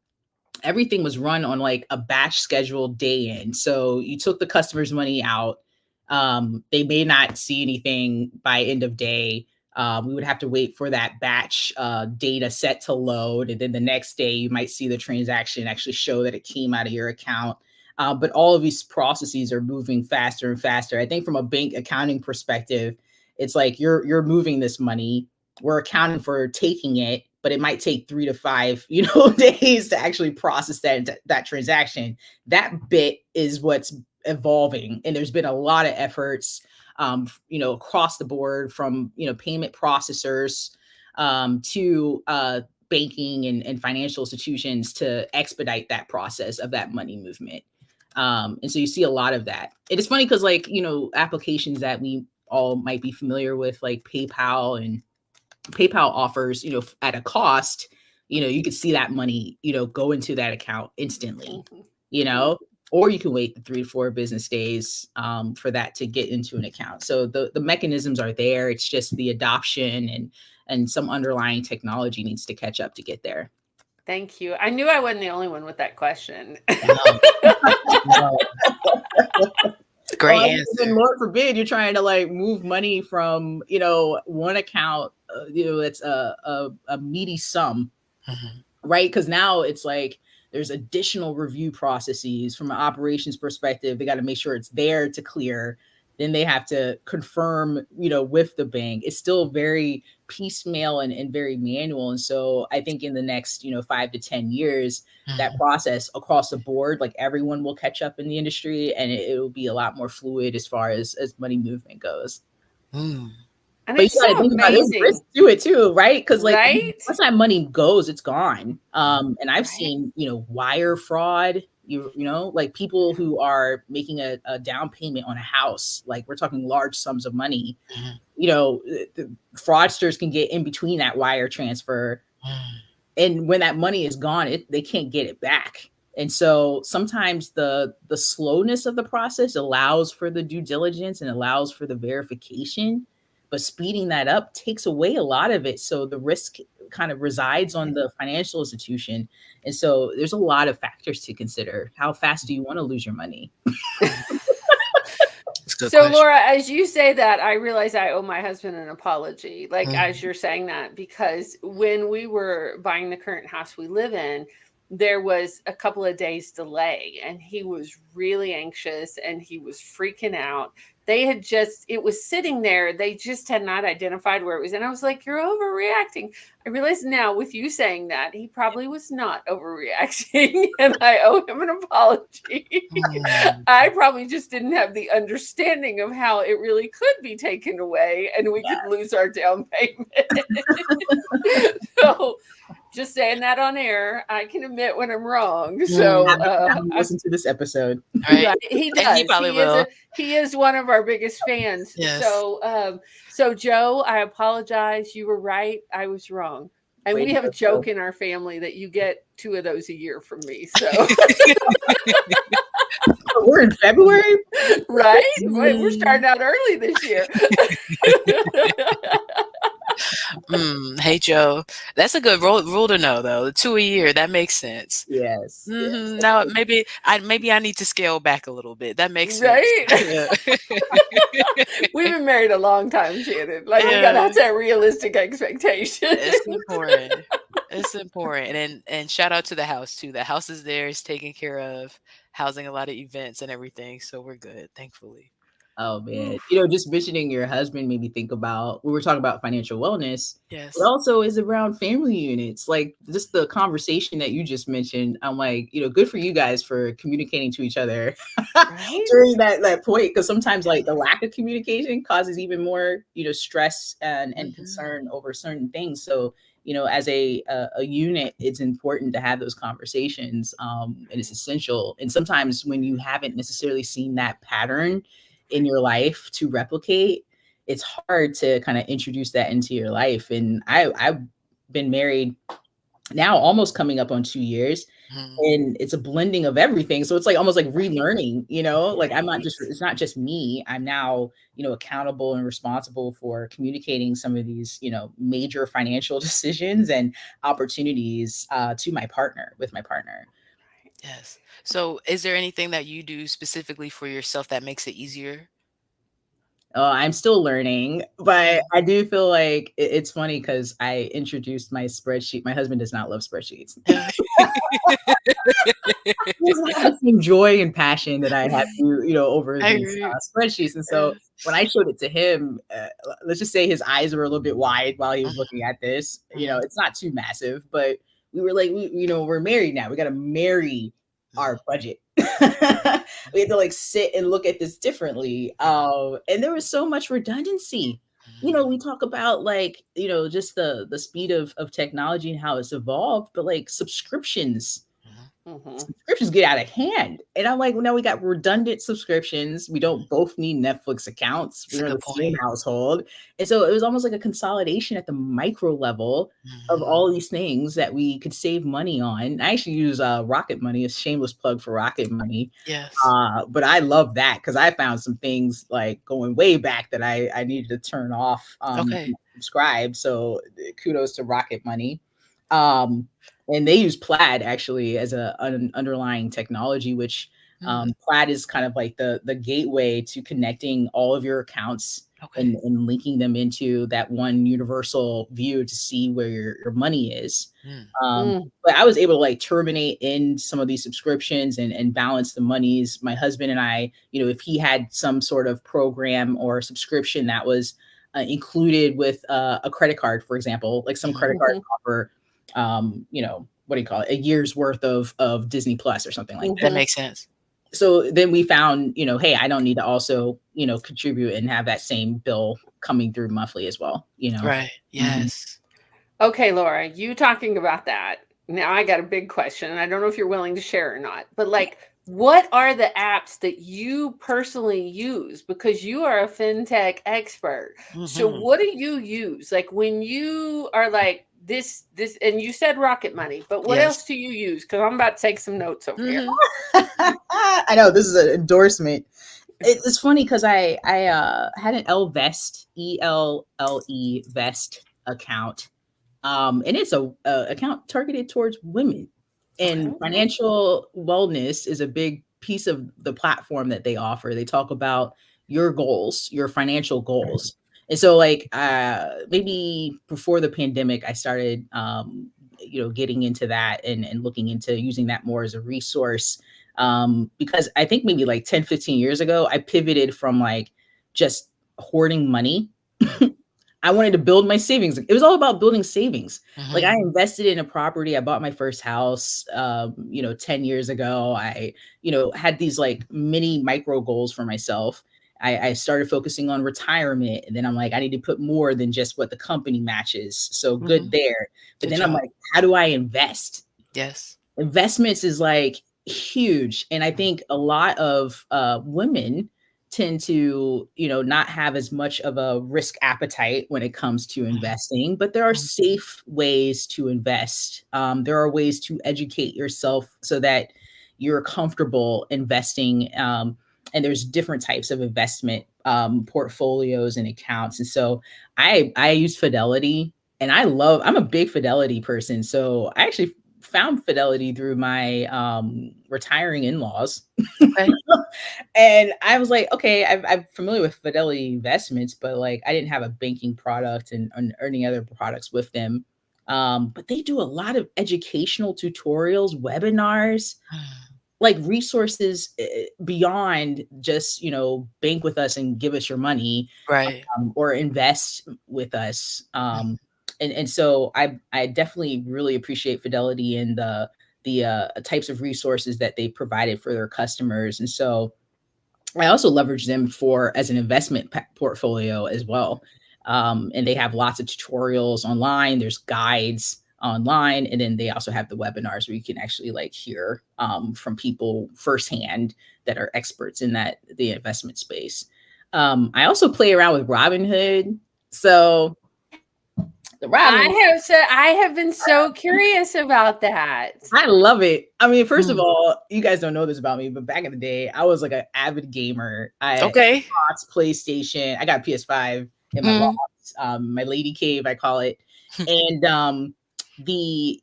[SPEAKER 3] everything was run on like a batch scheduled day in. So you took the customer's money out. They may not see anything by end of day. We would have to wait for that batch data set to load. And then the next day you might see the transaction actually show that it came out of your account. But all of these processes are moving faster and faster. I think from a bank accounting perspective, it's like you're moving this money. We're accounting for taking it, but it might take 3 to 5, days to actually process that transaction. That bit is what's evolving. And there's been a lot of efforts, across the board from, payment processors to banking and financial institutions to expedite that process of that money movement. And so you see a lot of that. It is funny because applications that we all might be familiar with, like PayPal offers, at a cost, you could see that money, go into that account instantly, or you can wait 3 to 4 business days for that to get into an account. So the mechanisms are there. It's just the adoption and some underlying technology needs to catch up to get there.
[SPEAKER 2] Thank you. I knew I wasn't the only one with that question.
[SPEAKER 3] No.
[SPEAKER 1] Great answer.
[SPEAKER 3] And Lord forbid you're trying to move money from, one account, that's a meaty sum, right? Because now it's like there's additional review processes from an operations perspective. They got to make sure it's there to clear. then they have to confirm, with the bank. It's still very piecemeal and very manual. And so I think in the next, 5 to 10 years, that
[SPEAKER 1] Mhm.
[SPEAKER 3] process across the board, like everyone will catch up in the industry, and it will be a lot more fluid as far as money movement goes.
[SPEAKER 1] Mm.
[SPEAKER 2] And
[SPEAKER 3] But you
[SPEAKER 2] it's
[SPEAKER 3] got to
[SPEAKER 2] so
[SPEAKER 3] think about, there's risk
[SPEAKER 2] amazing,
[SPEAKER 3] to it too, right? Because like,
[SPEAKER 2] right?
[SPEAKER 3] once that money goes, it's gone. And I've
[SPEAKER 2] Right.
[SPEAKER 3] seen, wire fraud. Like people who are making a down payment on a house, like we're talking large sums of money.
[SPEAKER 1] Mhm.
[SPEAKER 3] The fraudsters can get in between that wire transfer,
[SPEAKER 1] Mm.
[SPEAKER 3] and when that money is gone, they can't get it back. And so sometimes the slowness of the process allows for the due diligence and allows for the verification, but speeding that up takes away a lot of it. So the risk kind of resides on the financial institution. And so there's a lot of factors to consider. How fast do you want to lose your money?
[SPEAKER 1] That's a good
[SPEAKER 2] So,
[SPEAKER 1] question.
[SPEAKER 2] Laura, as you say that, I realize I owe my husband an apology, like as
[SPEAKER 1] Mhm.
[SPEAKER 2] you're saying that, because when we were buying the current house we live in, there was a couple of days delay and he was really anxious and he was freaking out. It was sitting there. They just had not identified where it was. And I was like, you're overreacting. I realize now with you saying that he probably was not overreacting and I owe him an apology.
[SPEAKER 1] Mm.
[SPEAKER 2] I probably just didn't have the understanding of how it really could be taken away and we could lose our down payment. So, just saying that on air, I can admit when I'm wrong.
[SPEAKER 1] Mm.
[SPEAKER 2] So,
[SPEAKER 3] Have him listen to this episode.
[SPEAKER 1] Right?
[SPEAKER 2] right, he
[SPEAKER 1] And he
[SPEAKER 2] does.
[SPEAKER 1] probably will.
[SPEAKER 2] He is one of our biggest fans.
[SPEAKER 1] Yes.
[SPEAKER 2] So Joe, I apologize. You were right. I was wrong. And
[SPEAKER 3] Way
[SPEAKER 2] we
[SPEAKER 3] to
[SPEAKER 2] have a
[SPEAKER 3] go, Joe.
[SPEAKER 2] joke in our family that you get 2 of those a year from me. So,
[SPEAKER 3] We're in February.
[SPEAKER 2] right? We're
[SPEAKER 1] Mm.
[SPEAKER 2] starting out early this year.
[SPEAKER 1] Hey, Joe. That's a good rule to know, though. 2 a year, that makes sense.
[SPEAKER 3] Yes, yes.
[SPEAKER 1] Now maybe I need to scale back a little bit. That makes sense.
[SPEAKER 2] Right?
[SPEAKER 1] Yeah.
[SPEAKER 2] We've been married a long time, Shannon. Like we gotta
[SPEAKER 1] Yeah.
[SPEAKER 2] have that realistic expectation.
[SPEAKER 1] It's important. It's important. And shout out to the house too. The house is there, it's taken care of, housing a lot of events and everything, so we're good, thankfully.
[SPEAKER 3] Oh man,
[SPEAKER 2] Oof.
[SPEAKER 3] just mentioning your husband made me think about, we were talking about financial wellness. It
[SPEAKER 1] Yes.
[SPEAKER 3] also is around family units, like just the conversation that you just mentioned. I'm like, good for you guys for communicating to each other
[SPEAKER 2] Right?
[SPEAKER 3] during that point, because sometimes like the lack of communication causes even more, stress and
[SPEAKER 1] Mhm.
[SPEAKER 3] concern over certain things. So as a unit, it's important to have those conversations, and it's essential. And sometimes when you haven't necessarily seen that pattern in your life to replicate, it's hard to kind of introduce that into your life. And I've been married now almost coming up on 2 years,
[SPEAKER 1] Mhm.
[SPEAKER 3] and it's a blending of everything. So it's like almost like
[SPEAKER 2] Right.
[SPEAKER 3] relearning, like
[SPEAKER 2] Right.
[SPEAKER 3] it's not just me. I'm now, accountable and responsible for communicating some of these, major financial decisions and opportunities with my partner.
[SPEAKER 1] Yes. So, is there anything that you do specifically for yourself that makes it easier?
[SPEAKER 3] I'm still learning, but
[SPEAKER 1] Mhm.
[SPEAKER 3] I do feel like it's funny because I introduced my spreadsheet. My husband does not love spreadsheets.
[SPEAKER 1] Yeah.
[SPEAKER 3] He doesn't have the same joy and passion that I have, over
[SPEAKER 1] I
[SPEAKER 3] these
[SPEAKER 1] agree.
[SPEAKER 3] spreadsheets. And so
[SPEAKER 1] Yes.
[SPEAKER 3] when I showed it to him, let's just say his eyes were a little bit wide while he was
[SPEAKER 1] Mhm.
[SPEAKER 3] looking at this.
[SPEAKER 1] Mhm.
[SPEAKER 3] It's not too massive, but we were like, we're married now. We got to marry our budget. We had to like sit and look at this differently. And there was so much redundancy.
[SPEAKER 1] Mhm.
[SPEAKER 3] We talk about like, just the speed of technology and how it's evolved, but like
[SPEAKER 1] Mhm.
[SPEAKER 2] Mhm.
[SPEAKER 3] subscriptions get out of hand. And I'm like, well, now we got redundant subscriptions. We don't both need Netflix accounts.
[SPEAKER 1] That's a
[SPEAKER 3] We're in
[SPEAKER 1] good
[SPEAKER 3] the same
[SPEAKER 1] point.
[SPEAKER 3] household. And so it was almost like a consolidation at the micro level of
[SPEAKER 1] Mhm.
[SPEAKER 3] all these things that we could save money on. I actually use Rocket Money, a shameless plug for Rocket Money.
[SPEAKER 1] Yes.
[SPEAKER 3] But I love that because I found some things like going way back that I needed to turn off,
[SPEAKER 1] Okay.
[SPEAKER 3] subscribe. So kudos to Rocket Money. Um, and they use Plaid actually as an underlying technology, which
[SPEAKER 1] Mm,
[SPEAKER 3] Plaid is kind of like the gateway to connecting all of your accounts
[SPEAKER 1] okay.
[SPEAKER 3] and linking them into that one universal view to see where your money is.
[SPEAKER 1] Mm,
[SPEAKER 2] Mm.
[SPEAKER 3] But I was able to like terminate in some of these subscriptions and balance the monies. My husband and I, if he had some sort of program or subscription that was included with a credit card, for example, like some
[SPEAKER 1] mhm.
[SPEAKER 3] credit cards
[SPEAKER 2] Mhm.
[SPEAKER 3] offer, what do you call it, a year's worth of Disney Plus or something like that.
[SPEAKER 1] That
[SPEAKER 2] Mhm.
[SPEAKER 1] makes sense.
[SPEAKER 3] So then we found, hey, I don't need to also, contribute and have that same bill coming through monthly as well.
[SPEAKER 1] Right.
[SPEAKER 3] Mhm.
[SPEAKER 1] Yes.
[SPEAKER 2] Okay, Laura, you talking about that. Now I got a big question, and I don't know if you're willing to share or not, but like, what are the apps that you personally use? Because you are a fintech expert. So
[SPEAKER 1] Mhm.
[SPEAKER 2] what do you use? Like when you are like this, and you said Rocket Money, but what
[SPEAKER 1] Yes.
[SPEAKER 2] else do you use? Because I'm about to take some notes over here.
[SPEAKER 1] Mhm.
[SPEAKER 3] I know this is an endorsement. It's funny because I had an Elvest, ELLE Vest account, and it's a account targeted towards women.
[SPEAKER 1] Okay.
[SPEAKER 3] And
[SPEAKER 2] Okay.
[SPEAKER 3] financial wellness is a big piece of the platform that they offer. They talk about your goals, your financial goals. And so like maybe before the pandemic, I started getting into that and looking into using that more as a resource. Because I think maybe like 10, 15 years ago, I pivoted from like just hoarding money. I wanted to build my savings. It was all about building savings. Like I
[SPEAKER 1] Mhm.
[SPEAKER 3] invested in a property. I bought my first house, 10 years ago. I, had these like mini micro goals for myself. I started focusing on retirement. And then I'm like, I need to put more than just what the company matches. So good
[SPEAKER 1] Mhm.
[SPEAKER 3] there. But
[SPEAKER 1] Good
[SPEAKER 3] then I'm
[SPEAKER 1] job.
[SPEAKER 3] like, how do I invest?
[SPEAKER 1] Yes.
[SPEAKER 3] Investments is like huge. And I
[SPEAKER 1] Mhm.
[SPEAKER 3] think a lot of women tend to, not have as much of a risk appetite when it comes to
[SPEAKER 1] Mhm.
[SPEAKER 3] investing, but there are
[SPEAKER 1] Mhm.
[SPEAKER 3] safe ways to invest. There are ways to educate yourself so that you're comfortable investing. And there's different types of investment portfolios and accounts. And so I use Fidelity, and I'm a big Fidelity person. So I actually found Fidelity through my retiring in-laws.
[SPEAKER 1] Okay.
[SPEAKER 3] And I was like, okay, I'm familiar with Fidelity investments, but like I didn't have a banking product and any other products with them. But they do a lot of educational tutorials, webinars,
[SPEAKER 1] Mm.
[SPEAKER 3] like resources beyond just, bank with us and give us your money,
[SPEAKER 1] Right.
[SPEAKER 3] or invest with us. And so I definitely really appreciate Fidelity and the types of resources that they provided for their customers. And so I also leverage them for as an investment portfolio as well. And they have lots of tutorials online. There's guides online, and then they also have the webinars where you can actually like hear from people firsthand that are experts in the investment space. I also play around with Robinhood. So the Robin,
[SPEAKER 2] I have been so curious about that.
[SPEAKER 3] I love it. I mean, first of
[SPEAKER 1] Mm.
[SPEAKER 3] all, you guys don't know this about me, but back in the day, I was like an avid gamer. I
[SPEAKER 1] Okay.
[SPEAKER 3] Xbox, PlayStation. I got PS5 in my loft,
[SPEAKER 1] Mm.
[SPEAKER 3] my lady cave, I call it. And the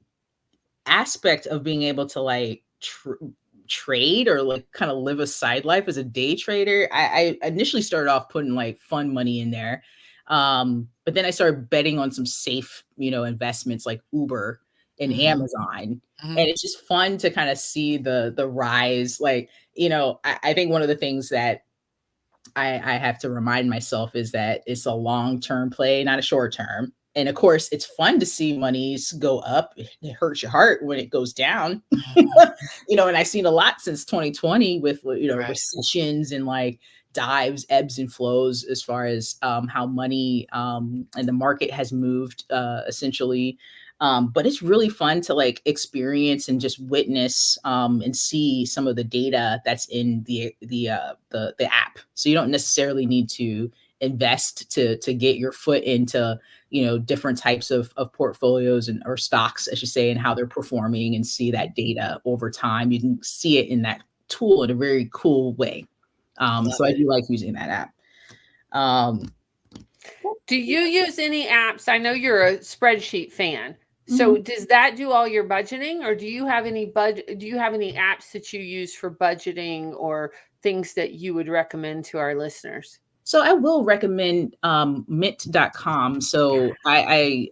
[SPEAKER 3] aspect of being able to like trade or like kind of live a side life as a day trader, I initially started off putting like fun money in there. But then I started betting on some safe, investments like Uber and
[SPEAKER 1] Mhm.
[SPEAKER 3] Amazon. And
[SPEAKER 1] Mhm.
[SPEAKER 3] it's just fun to kind of see the rise. Like, I think one of the things that I have to remind myself is that it's a long-term play, not a short term. And of course, it's fun to see monies go up. It hurts your heart when it goes down.
[SPEAKER 1] Mhm.
[SPEAKER 3] And I've seen a lot since 2020 with,
[SPEAKER 1] Right.
[SPEAKER 3] recessions and like dives, ebbs and flows as far as how money and the market has moved essentially. But it's really fun to like experience and just witness and see some of the data that's in the app. So you don't necessarily need to invest to get your foot into different types of portfolios and or stocks, I should say, and how they're performing and see that data over time. You can see it in that tool in a very cool way.
[SPEAKER 1] Love
[SPEAKER 3] So I
[SPEAKER 1] it.
[SPEAKER 3] do like using that app. Um,
[SPEAKER 2] Do you use any apps? I know you're a spreadsheet fan. So does that do all your budgeting, or do you have any do you have any apps that you use for budgeting or things that you would recommend to our listeners?
[SPEAKER 3] So I will recommend mint.com. So I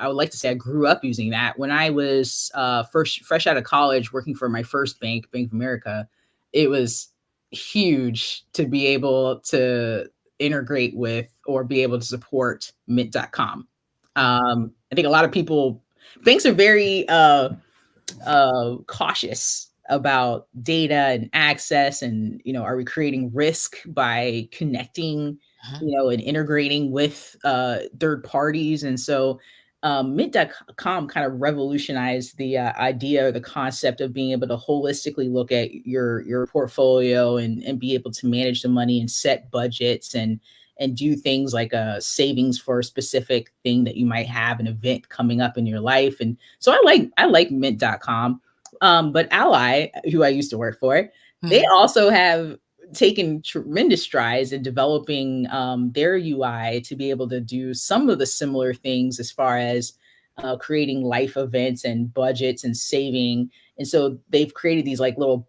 [SPEAKER 3] would like to say I grew up using that when I was first fresh out of college working for my first bank, Bank of America. It was huge to be able to integrate with or be able to support mint.com. I think a lot of people, banks are very cautious about data and access, and are we creating risk by connecting,
[SPEAKER 1] Mhm.
[SPEAKER 3] and integrating with third parties. And so mint.com kind of revolutionized the idea or the concept of being able to holistically look at your portfolio, and be able to manage the money and set budgets, and do things like a savings for a specific thing that you might have, an event coming up in your life. And so I like mint.com. But Ally, who I used to work for, they
[SPEAKER 1] Mhm.
[SPEAKER 3] also have taken tremendous strides in developing their UI to be able to do some of the similar things as far as creating life events and budgets and saving. And so they've created these like little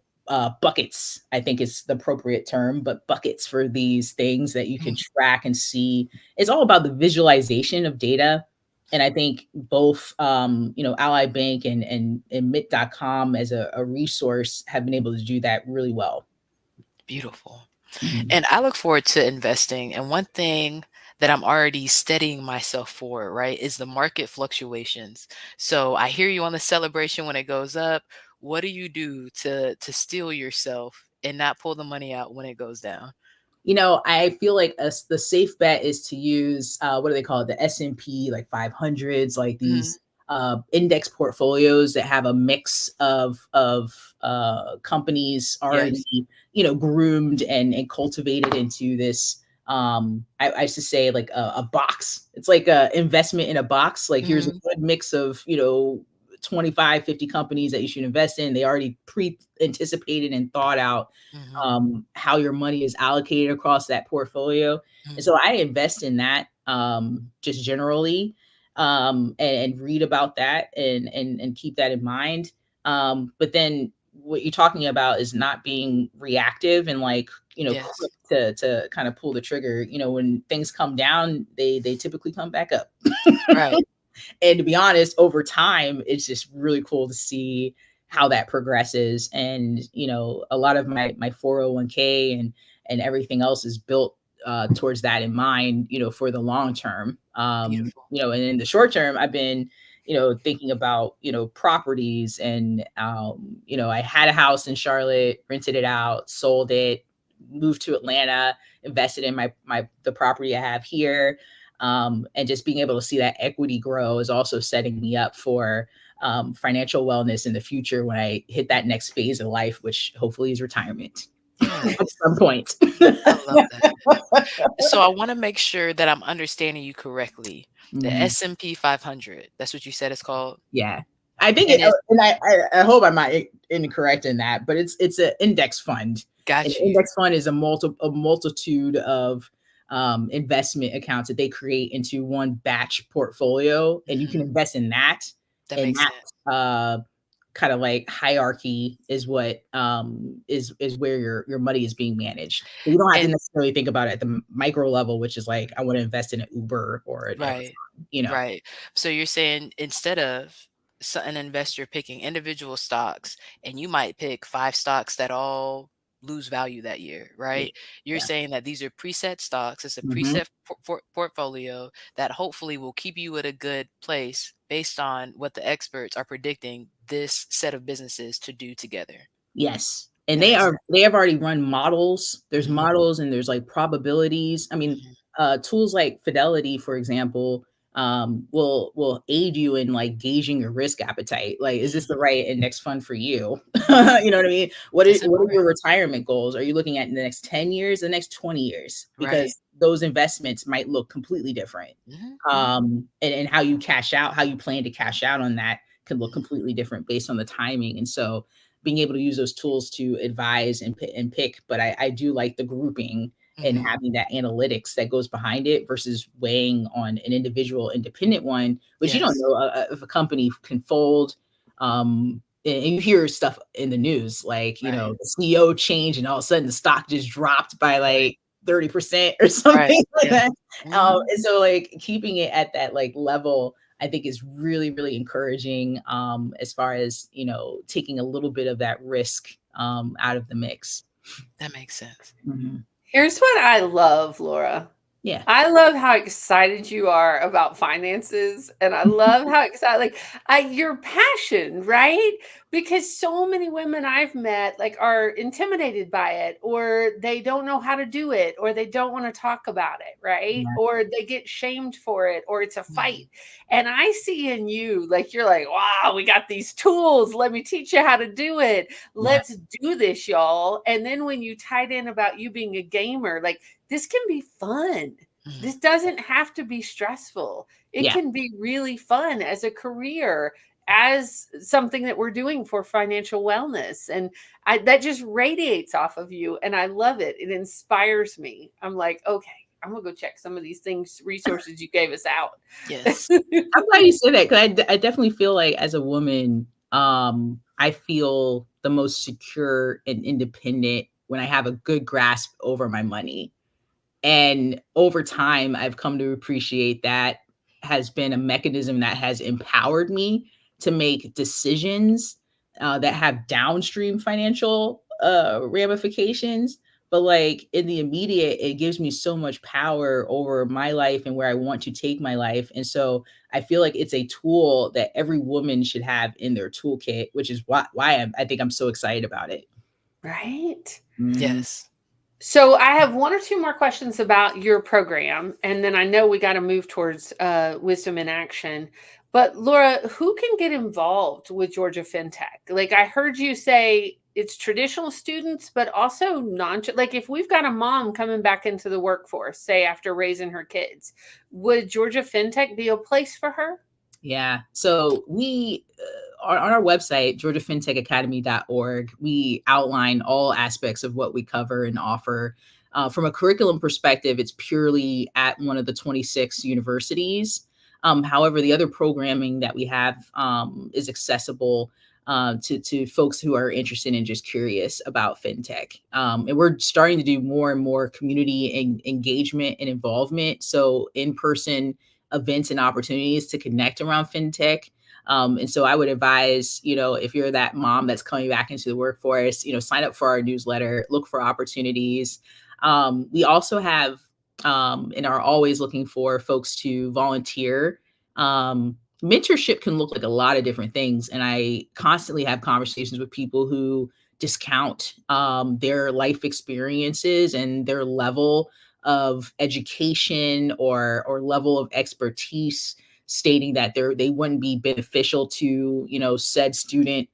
[SPEAKER 3] buckets, I think is the appropriate term, but buckets for these things that you can
[SPEAKER 1] Mhm.
[SPEAKER 3] track and see. It's all about the visualization of data. And I think both, Ally Bank and Mint.com as a resource have been able to do that really well.
[SPEAKER 1] Beautiful.
[SPEAKER 3] Mhm.
[SPEAKER 1] And I look forward to investing. And one thing that I'm already steadying myself for, right, is the market fluctuations. So I hear you on the celebration when it goes up. What do you do to steel yourself and not pull the money out when it goes down?
[SPEAKER 3] I feel like the safe bet is to use what do they call it? The S&P like 500s, like
[SPEAKER 1] Mhm.
[SPEAKER 3] these index portfolios that have a mix of companies already,
[SPEAKER 1] Yes.
[SPEAKER 3] groomed and cultivated into this. I used to say like a box. It's like a investment in a box. Like here's a
[SPEAKER 1] Mhm.
[SPEAKER 3] good mix of 25, 50 companies that you should invest in. They already pre-anticipated and thought out
[SPEAKER 1] Mhm.
[SPEAKER 3] how your money is allocated across that portfolio. And
[SPEAKER 1] Mhm.
[SPEAKER 3] so I invest in that just generally, and read about that, and keep that in mind. But then what you're talking about is not being reactive and like,
[SPEAKER 1] Yes.
[SPEAKER 3] quick to kind of pull the trigger. When things come down, they typically come back up.
[SPEAKER 1] Right.
[SPEAKER 3] And to be honest, over time, it's just really cool to see how that progresses. And a lot of my 401k and everything else is built towards that in mind, for the long term.
[SPEAKER 1] Beautiful.
[SPEAKER 3] And in the short term, I've been thinking about properties. And I had a house in Charlotte, rented it out, sold it, moved to Atlanta, invested in my the property I have here. And just being able to see that equity grow is also setting me up for financial wellness in the future when I hit that next phase of life, which hopefully is retirement at
[SPEAKER 1] Yes.
[SPEAKER 3] some point.
[SPEAKER 1] I love that. So I wanna make sure that I'm understanding you correctly. The
[SPEAKER 3] Mhm.
[SPEAKER 1] S&P 500, that's what you said it's called?
[SPEAKER 3] Yeah. I think
[SPEAKER 1] And it's
[SPEAKER 3] and I hope I'm not incorrect in that, but it's an index fund. An
[SPEAKER 1] got you.
[SPEAKER 3] index fund is a multitude of investment accounts that they create into one batch portfolio, and you can
[SPEAKER 1] Mhm.
[SPEAKER 3] invest in that.
[SPEAKER 1] That
[SPEAKER 3] And
[SPEAKER 1] makes sense.
[SPEAKER 3] that kind of like hierarchy is what is where your money is being managed. So you don't have to
[SPEAKER 1] And
[SPEAKER 3] necessarily think about it at the micro level, which is like I want to invest in an Uber or an
[SPEAKER 1] right,
[SPEAKER 3] Amazon.
[SPEAKER 1] right. So you're saying instead of an investor picking individual stocks, and you might pick 5 stocks that all lose value that year,
[SPEAKER 3] Yeah.
[SPEAKER 1] right? You're
[SPEAKER 3] Yeah.
[SPEAKER 1] saying that these are preset stocks, it's a
[SPEAKER 3] Mhm.
[SPEAKER 1] preset portfolio that hopefully will keep you at a good place based on what the experts are predicting this set of businesses to do together.
[SPEAKER 3] Yes, and
[SPEAKER 1] That makes
[SPEAKER 3] they have already run models. There's
[SPEAKER 1] sense.
[SPEAKER 3] models and there's like probabilities. I mean,
[SPEAKER 1] Mhm,
[SPEAKER 3] tools like Fidelity, for example, will aid you in like gauging your risk appetite. Like, is this
[SPEAKER 1] mhm,
[SPEAKER 3] the right index fund for you?
[SPEAKER 1] mhm.
[SPEAKER 3] You know what I mean?
[SPEAKER 1] That's
[SPEAKER 3] What are
[SPEAKER 1] important.
[SPEAKER 3] your retirement goals? Are you looking at the next 10 years, the next 20 years?
[SPEAKER 1] Right.
[SPEAKER 3] Because those investments might look completely different.
[SPEAKER 1] Mhm, mhm,
[SPEAKER 3] And how you cash out, how you plan to cash out on that can look
[SPEAKER 1] mhm.
[SPEAKER 3] completely different based on the timing. And so being able to use those tools to advise and pick, but I do like the grouping and
[SPEAKER 1] Mhm.
[SPEAKER 3] having that analytics that goes behind it versus weighing on an individual independent one, which you don't
[SPEAKER 1] Yes.
[SPEAKER 3] know if a company can fold. And you hear stuff in the news, like,
[SPEAKER 1] Right.
[SPEAKER 3] the CEO changed and all of a sudden the stock just dropped by
[SPEAKER 1] Right.
[SPEAKER 3] like 30% or
[SPEAKER 1] Right.
[SPEAKER 3] something like
[SPEAKER 1] Yeah.
[SPEAKER 3] that.
[SPEAKER 1] Mhm.
[SPEAKER 3] And so like keeping it at that like level, I think is really, really encouraging, as far as, taking a little bit of that risk out of the mix.
[SPEAKER 1] That makes sense.
[SPEAKER 3] Mhm.
[SPEAKER 2] Here's what I love, Laura.
[SPEAKER 3] Yeah.
[SPEAKER 2] I love how excited you are about finances, and I love how excited, like, your passion, right? Because so many women I've met, like, are intimidated by it, or they don't know how to do it, or they don't want to talk about it, right?
[SPEAKER 3] Yeah.
[SPEAKER 2] Or they get shamed for it, or it's a
[SPEAKER 1] Mhm.
[SPEAKER 2] fight. And I see in you, like, you're like, wow, we got these tools. Let me teach you how to do it.
[SPEAKER 3] Yeah.
[SPEAKER 2] Let's do this, y'all. And then when you tied in about you being a gamer, like, this can be fun.
[SPEAKER 1] Mhm.
[SPEAKER 2] This doesn't have to be stressful. It
[SPEAKER 3] Yeah.
[SPEAKER 2] can be really fun as a career, as something that we're doing for financial wellness. And that just radiates off of you. And I love it. It inspires me. I'm like, okay, I'm going to go check some of these things, resources you gave us out.
[SPEAKER 1] Yes.
[SPEAKER 3] I'm glad you said that, 'cause I definitely feel like as a woman, I feel the most secure and independent when I have a good grasp over my money. And over time, I've come to appreciate that has been a mechanism that has empowered me to make decisions, that have downstream financial, ramifications. But like in the immediate, it gives me so much power over my life and where I want to take my life. And so I feel like it's a tool that every woman should have in their toolkit, which is why I think I'm so excited about it.
[SPEAKER 2] Right.
[SPEAKER 3] Mhm.
[SPEAKER 1] Yes.
[SPEAKER 2] So I have one or two more questions about your program, and then I know we got to move towards wisdom in action. But Laura, who can get involved with Georgia FinTech? Like I heard you say it's traditional students, but also non. Like if we've got a mom coming back into the workforce, say after raising her kids, would Georgia FinTech be a place for her?
[SPEAKER 3] Yeah. So we on our website, georgiafintechacademy.org, we outline all aspects of what we cover and offer. From a curriculum perspective, it's purely at one of the 26 universities. However, the other programming that we have is accessible to folks who are interested and just curious about fintech. And we're starting to do more and more community engagement and involvement. So in person events and opportunities to connect around fintech. And so I would advise, if you're that mom that's coming back into the workforce, sign up for our newsletter, look for opportunities. We also have and are always looking for folks to volunteer. Mentorship can look like a lot of different things. And I constantly have conversations with people who discount their life experiences and their level of education or level of expertise, stating that they wouldn't be beneficial to said student.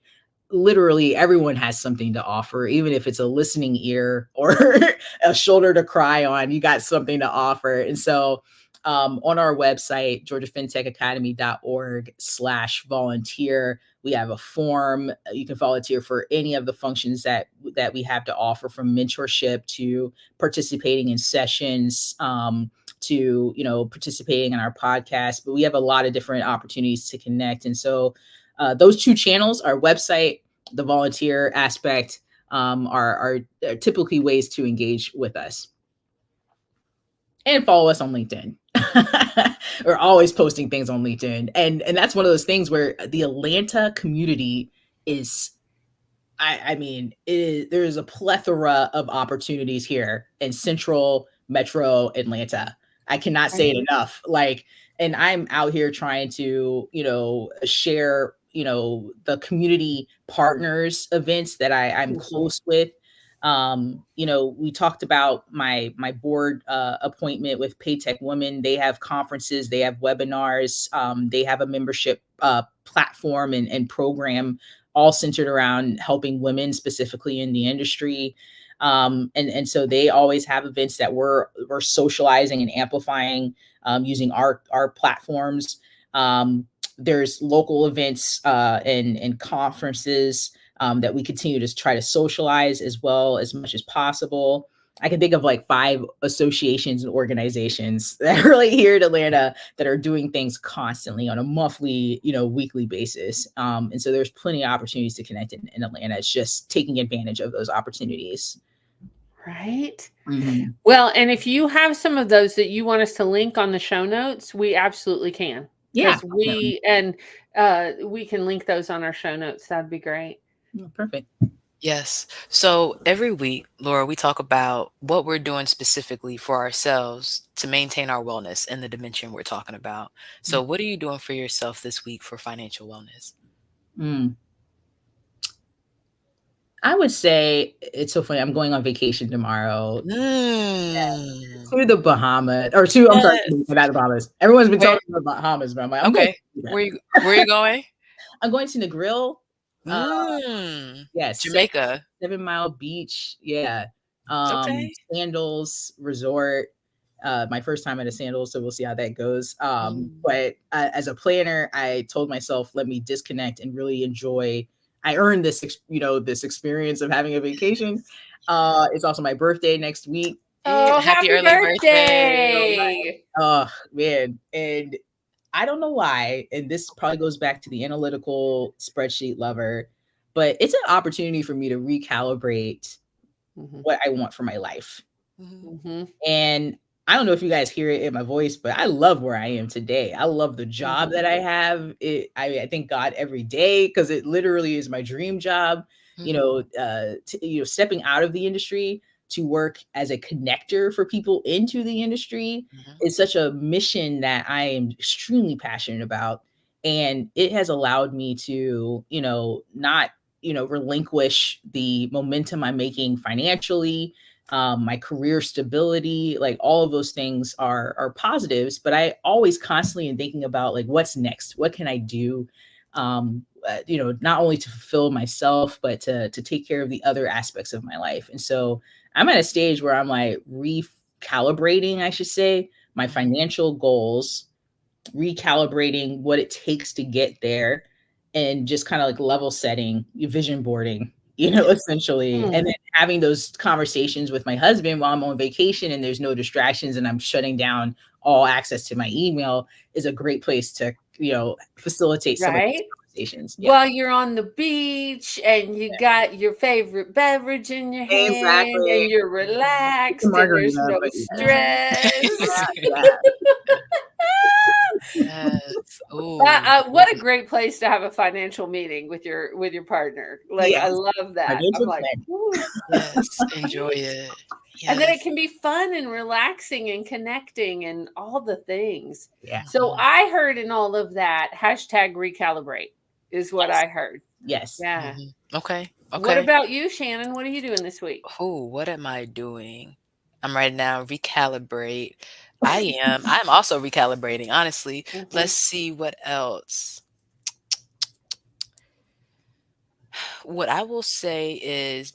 [SPEAKER 3] Literally everyone has something to offer, even if it's a listening ear or a shoulder to cry on. You got something to offer. And so on our website, georgiafintechacademy.org/volunteer, we have a form. You can volunteer for any of the functions that we have to offer, from mentorship to participating in sessions, to participating in our podcast. But we have a lot of different opportunities to connect. And so those two channels, our website, the volunteer aspect, are typically ways to engage with us. And follow us on LinkedIn. We're always posting things on LinkedIn. And that's one of those things where the Atlanta community is, I mean, there's a plethora of opportunities here in central metro Atlanta. I cannot say it
[SPEAKER 2] Right.
[SPEAKER 3] enough. Like, and I'm out here trying to, share, the community partners events that I'm
[SPEAKER 2] Mhm.
[SPEAKER 3] close with. We talked about my board appointment with Paytech Women. They have conferences, they have webinars, they have a membership platform and program, all centered around helping women specifically in the industry. And so they always have events that we're socializing and amplifying, using our platforms. There's local events and conferences that we continue to try to socialize as well as much as possible. I can think of like 5 associations and organizations that are right here in Atlanta that are doing things constantly on a monthly, weekly basis. And so there's plenty of opportunities to connect in Atlanta. It's just taking advantage of those opportunities.
[SPEAKER 2] Right.
[SPEAKER 3] Mm-hmm.
[SPEAKER 2] Well, and if you have some of those that you want us to link on the show notes, we absolutely can.
[SPEAKER 3] Yeah.
[SPEAKER 2] Because we can link those on our show notes. That'd be great.
[SPEAKER 3] Perfect.
[SPEAKER 1] Yes. So every week, Laura, we talk about what we're doing specifically for ourselves to maintain our wellness in the dimension we're talking about. So, what are you doing for yourself this week for financial wellness?
[SPEAKER 3] I would say it's so funny. I'm going on vacation tomorrow
[SPEAKER 1] Mm.
[SPEAKER 3] to the Bahamas, or I'm sorry,
[SPEAKER 1] Yes.
[SPEAKER 3] not the Bahamas. Everyone's been
[SPEAKER 1] Where?
[SPEAKER 3] talking about Bahamas, but I'm like, I'm going
[SPEAKER 1] Okay.
[SPEAKER 3] to do that.
[SPEAKER 1] Where are you going?
[SPEAKER 3] I'm going to Negril. Yes,
[SPEAKER 1] Jamaica.
[SPEAKER 3] 7 Mile Beach. Yeah.
[SPEAKER 1] Okay.
[SPEAKER 3] Sandals Resort. My first time at a Sandals, so we'll see how that goes.
[SPEAKER 1] Mm.
[SPEAKER 3] But as a planner, I told myself, let me disconnect and really enjoy. I earned this, this experience of having a vacation. It's also my birthday next week.
[SPEAKER 2] Oh,
[SPEAKER 1] Happy
[SPEAKER 2] happy
[SPEAKER 1] early birthday.
[SPEAKER 2] birthday.
[SPEAKER 3] Oh man. And I don't know why, and this probably goes back to the analytical spreadsheet lover, but it's an opportunity for me to recalibrate what I want for my life.
[SPEAKER 2] Mm-hmm.
[SPEAKER 3] And I don't know if you guys hear it in my voice, but I love where I am today. I love the job that I have. I thank God every day because it literally is my dream job. Stepping out of the industry to work as a connector for people into the industry is such a mission that I am extremely passionate about. And it has allowed me to, not, relinquish the momentum I'm making financially, my career stability, like all of those things are positives, but I always constantly am thinking about like, what's next? What can I do? Not only to fulfill myself, but to take care of the other aspects of my life. And so I'm at a stage where I'm like recalibrating, I should say, my financial goals, recalibrating what it takes to get there, and just kind of like level setting, vision boarding, essentially. And then having those conversations with my husband while I'm on vacation and there's no distractions and I'm shutting down all access to my email is a great place to, facilitate some of those conversations. Yeah.
[SPEAKER 2] Well, you're on the beach and you got your favorite beverage in your hand
[SPEAKER 3] Exactly.
[SPEAKER 2] and you're relaxed and there's
[SPEAKER 3] Margarita,
[SPEAKER 2] no
[SPEAKER 3] but
[SPEAKER 2] stress.
[SPEAKER 1] Yes. Ooh.
[SPEAKER 2] What a great place to have a financial meeting with your partner. Like, I love that. I'm like, ooh.
[SPEAKER 1] Yes, enjoy it.
[SPEAKER 2] And then it
[SPEAKER 1] Yes.
[SPEAKER 2] can be fun and relaxing and connecting and all the things.
[SPEAKER 3] Yeah.
[SPEAKER 2] So I heard in all of that, hashtag recalibrate is what I heard.
[SPEAKER 3] Yes.
[SPEAKER 2] Yeah.
[SPEAKER 1] Okay.
[SPEAKER 2] What about you, Shannon? What are you doing this week?
[SPEAKER 1] Oh, what am I doing? I'm right now recalibrate. I'm also recalibrating, honestly. Let's see what else. What I will say is,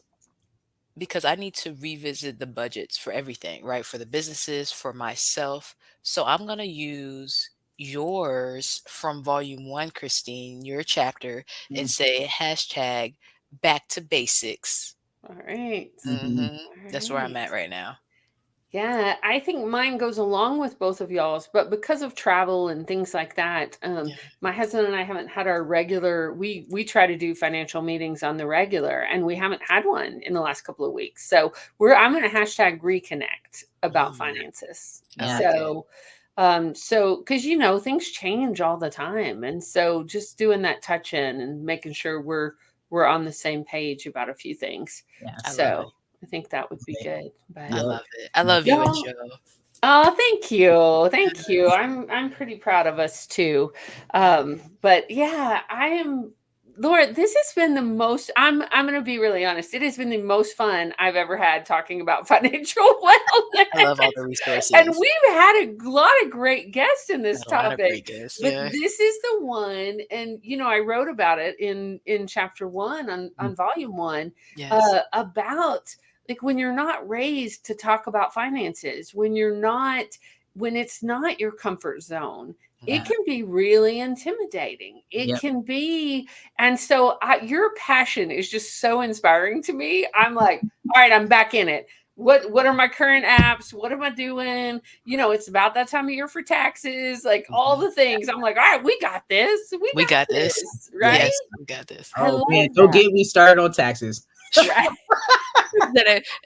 [SPEAKER 1] because I need to revisit the budgets for everything, right? For the businesses, for myself. So I'm going to use yours from volume 1, Christine, your chapter, and say hashtag back to basics.
[SPEAKER 2] All right.
[SPEAKER 1] That's where I'm at right now.
[SPEAKER 2] Yeah, I think mine goes along with both of y'all's, but because of travel and things like that, my husband and I haven't had our regular. We try to do financial meetings on the regular, and we haven't had one in the last couple of weeks. So I'm going to hashtag reconnect about finances. So because things change all the time, and so just doing that touch in and making sure we're on the same page about a few things. So I think that would be good. But
[SPEAKER 1] I love it. I love you and Joe.
[SPEAKER 2] Oh, thank you. Thank you. I'm pretty proud of us too. But yeah, I am, Laura, this has been the most, I'm going to be really honest. It has been the most fun I've ever had talking about financial wellness.
[SPEAKER 1] I love all the resources.
[SPEAKER 2] And we've had a lot of great guests in this topic.
[SPEAKER 1] But
[SPEAKER 2] this is the one, and I wrote about it in chapter 1 on volume 1 about like when you're not raised to talk about finances, when it's not your comfort zone, it can be really intimidating. It can be. And so your passion is just so inspiring to me. I'm like, all right, I'm back in it. what are my current apps? What am I doing? You know, it's about that time of year for taxes, like all
[SPEAKER 1] Mhm.
[SPEAKER 2] the things. I'm like, all right, we got this. We
[SPEAKER 1] We got
[SPEAKER 2] got
[SPEAKER 1] this.
[SPEAKER 2] this,
[SPEAKER 3] Yeah.
[SPEAKER 2] right?
[SPEAKER 1] Yes, we got this.
[SPEAKER 2] I
[SPEAKER 3] Oh man,
[SPEAKER 2] love
[SPEAKER 3] don't
[SPEAKER 2] that.
[SPEAKER 3] get me started on taxes.
[SPEAKER 2] Right.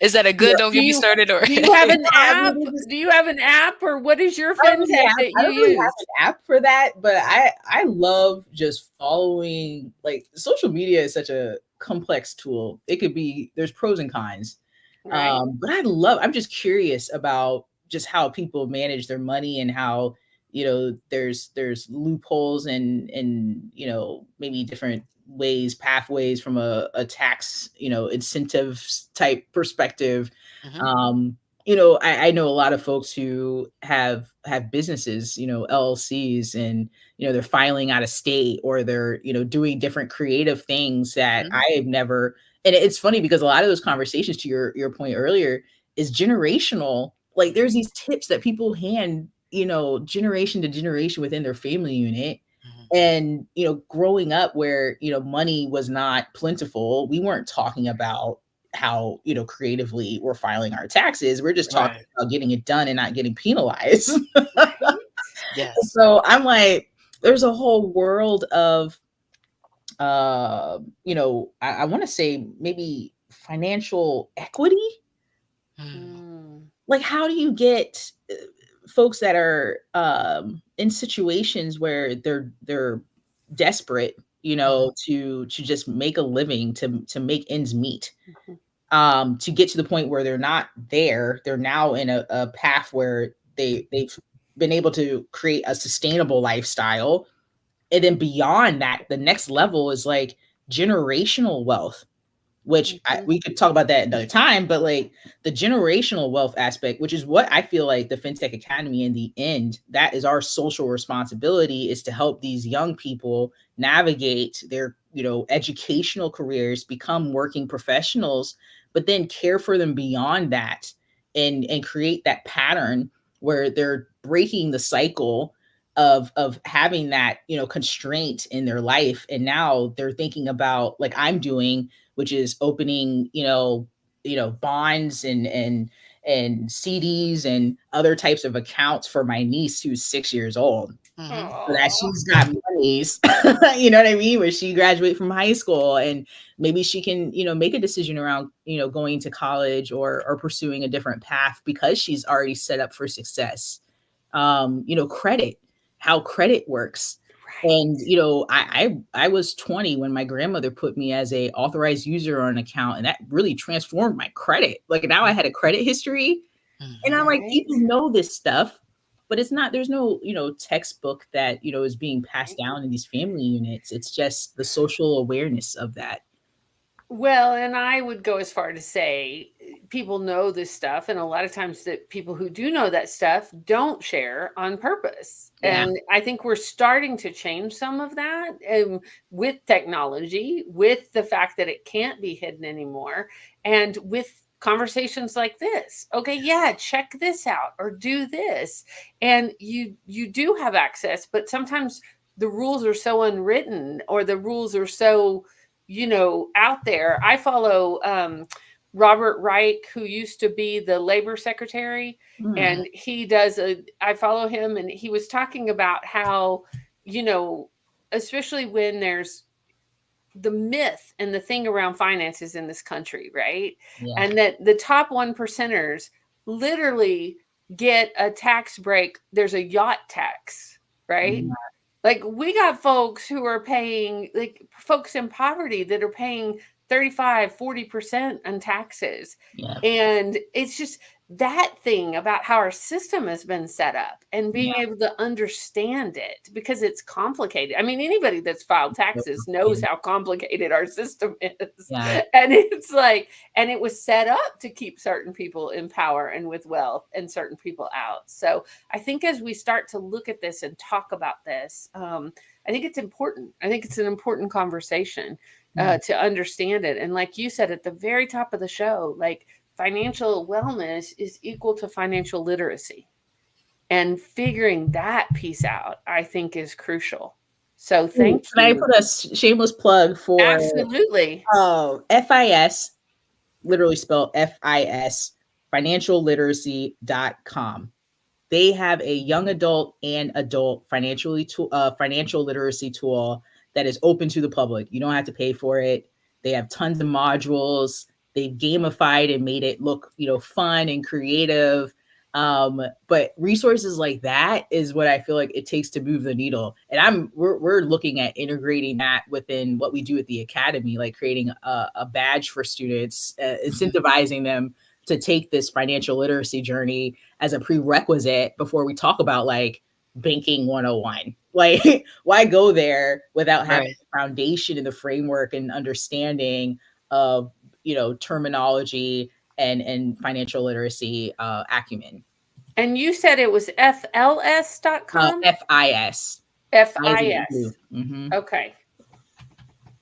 [SPEAKER 1] Is that a
[SPEAKER 3] Yeah.
[SPEAKER 1] good don't
[SPEAKER 2] Do
[SPEAKER 1] get me
[SPEAKER 2] you
[SPEAKER 1] started or
[SPEAKER 2] do you have an
[SPEAKER 3] I
[SPEAKER 2] app?
[SPEAKER 3] mean, it just
[SPEAKER 2] Do you have an app, or what is your
[SPEAKER 3] I don't really
[SPEAKER 2] fintech that
[SPEAKER 3] I
[SPEAKER 2] you
[SPEAKER 3] don't really have
[SPEAKER 2] use?
[SPEAKER 3] an app for that, but I love just following. Like, social media is such a complex tool. It could be, there's pros and cons.
[SPEAKER 2] Right.
[SPEAKER 3] But I'm just curious about just how people manage their money, and how, there's loopholes, and maybe different ways, pathways from a tax, incentives type perspective.
[SPEAKER 1] Mhm,
[SPEAKER 3] Um, I know a lot of folks who have businesses, LLCs, and they're filing out of state, or they're doing different creative things that
[SPEAKER 1] mhm,
[SPEAKER 3] I've never. And it's funny because a lot of those conversations, to your point earlier, is generational. Like, there's these tips that people hand, generation to generation within their family unit.
[SPEAKER 1] mhm.
[SPEAKER 3] And growing up where money was not plentiful, we weren't talking about how creatively we're filing our taxes. We're just talking
[SPEAKER 1] Right.
[SPEAKER 3] about getting it done and not getting penalized.
[SPEAKER 2] Right.
[SPEAKER 1] Yes.
[SPEAKER 3] So I'm like, there's a whole world of I want to say maybe financial equity.
[SPEAKER 1] Mm,
[SPEAKER 2] Mm,
[SPEAKER 3] Like, how do you get folks that are in situations where they're desperate,
[SPEAKER 1] mhm,
[SPEAKER 3] to just make a living, to make ends meet,
[SPEAKER 2] mhm,
[SPEAKER 3] to get to the point where they're not there. They're now in a path where they've been able to create a sustainable lifestyle. And then beyond that, the next level is like generational wealth, which
[SPEAKER 2] mhm,
[SPEAKER 3] we could talk about that another time. But like, the generational wealth aspect, which is what I feel like the FinTech Academy, in the end, that is our social responsibility, is to help these young people navigate their educational careers, become working professionals, but then care for them beyond that, and create that pattern where they're breaking the cycle of having that constraint in their life. And now they're thinking about, like I'm doing, which is opening, bonds, and CDs and other types of accounts for my niece who's 6 years old,
[SPEAKER 1] mhm.
[SPEAKER 3] so that
[SPEAKER 2] Aw.
[SPEAKER 3] she's got monies, you know what I mean, when she graduates from high school, and maybe she can, make a decision around, going to college, or pursuing a different path, because she's already set up for success. Credit, how credit works. And
[SPEAKER 2] Right.
[SPEAKER 3] I was 20 when my grandmother put me as a authorized user on an account, and that really transformed my credit. Like, now I had a credit history, and I'm
[SPEAKER 1] Mhm.
[SPEAKER 3] like,
[SPEAKER 2] Right.
[SPEAKER 3] people know this stuff, but it's not, there's no, textbook that, is being passed
[SPEAKER 2] Right.
[SPEAKER 3] down in these family units. It's just the social awareness of that.
[SPEAKER 2] Well, and I would go as far to say people know this stuff, and a lot of times that people who do know that stuff don't share on purpose.
[SPEAKER 3] Yeah.
[SPEAKER 2] And I think we're starting to change some of that, with technology, with the fact that it can't be hidden anymore, and with conversations like this. Okay, yeah, check this out or do this. And you do have access, but sometimes the rules are so unwritten, or the rules are so out there. I follow Robert Reich, who used to be the labor secretary,
[SPEAKER 3] Mm,
[SPEAKER 2] and I follow him, and he was talking about how, you know, especially when there's the myth and the thing around finances in this country, right?
[SPEAKER 3] yeah.
[SPEAKER 2] And that the top one percenters literally get a tax break. There's a yacht tax, right?
[SPEAKER 3] Yeah.
[SPEAKER 2] Like, we got folks who are paying, like folks in poverty that are paying 35-40% on taxes.
[SPEAKER 3] Yeah.
[SPEAKER 2] And it's just that thing about how our system has been set up, and being able to understand it, because it's complicated. I mean, anybody that's filed taxes knows how complicated our system is.
[SPEAKER 3] Yeah.
[SPEAKER 2] And it's like, and it was set up to keep certain people in power and with wealth, and certain people out. So I think as we start to look at this and talk about this, I think it's important. I think it's an important conversation,
[SPEAKER 3] Yeah.
[SPEAKER 2] to understand it. And like you said at the very top of the show, like, financial wellness is equal to financial literacy. And figuring that piece out, I think, is crucial. So
[SPEAKER 3] Ooh,
[SPEAKER 2] thank
[SPEAKER 3] can I
[SPEAKER 2] you.
[SPEAKER 3] put a shameless plug for
[SPEAKER 2] Absolutely.
[SPEAKER 3] FIS, literally spelled FIS, financialliteracy.com. They have a young adult and adult financial literacy tool that is open to the public. You don't have to pay for it. They have tons of modules. They've gamified and made it look, fun and creative. But resources like that is what I feel like it takes to move the needle. And we're looking at integrating that within what we do at the academy, like creating a badge for students, incentivizing them to take this financial literacy journey as a prerequisite before we talk about like banking 101. Like, why go there without having
[SPEAKER 1] Right.
[SPEAKER 3] the foundation and the framework and understanding of, terminology and financial literacy acumen.
[SPEAKER 2] And you said it was fls.com?
[SPEAKER 3] FIS.
[SPEAKER 2] FIS.
[SPEAKER 3] Mm-hmm.
[SPEAKER 2] Okay.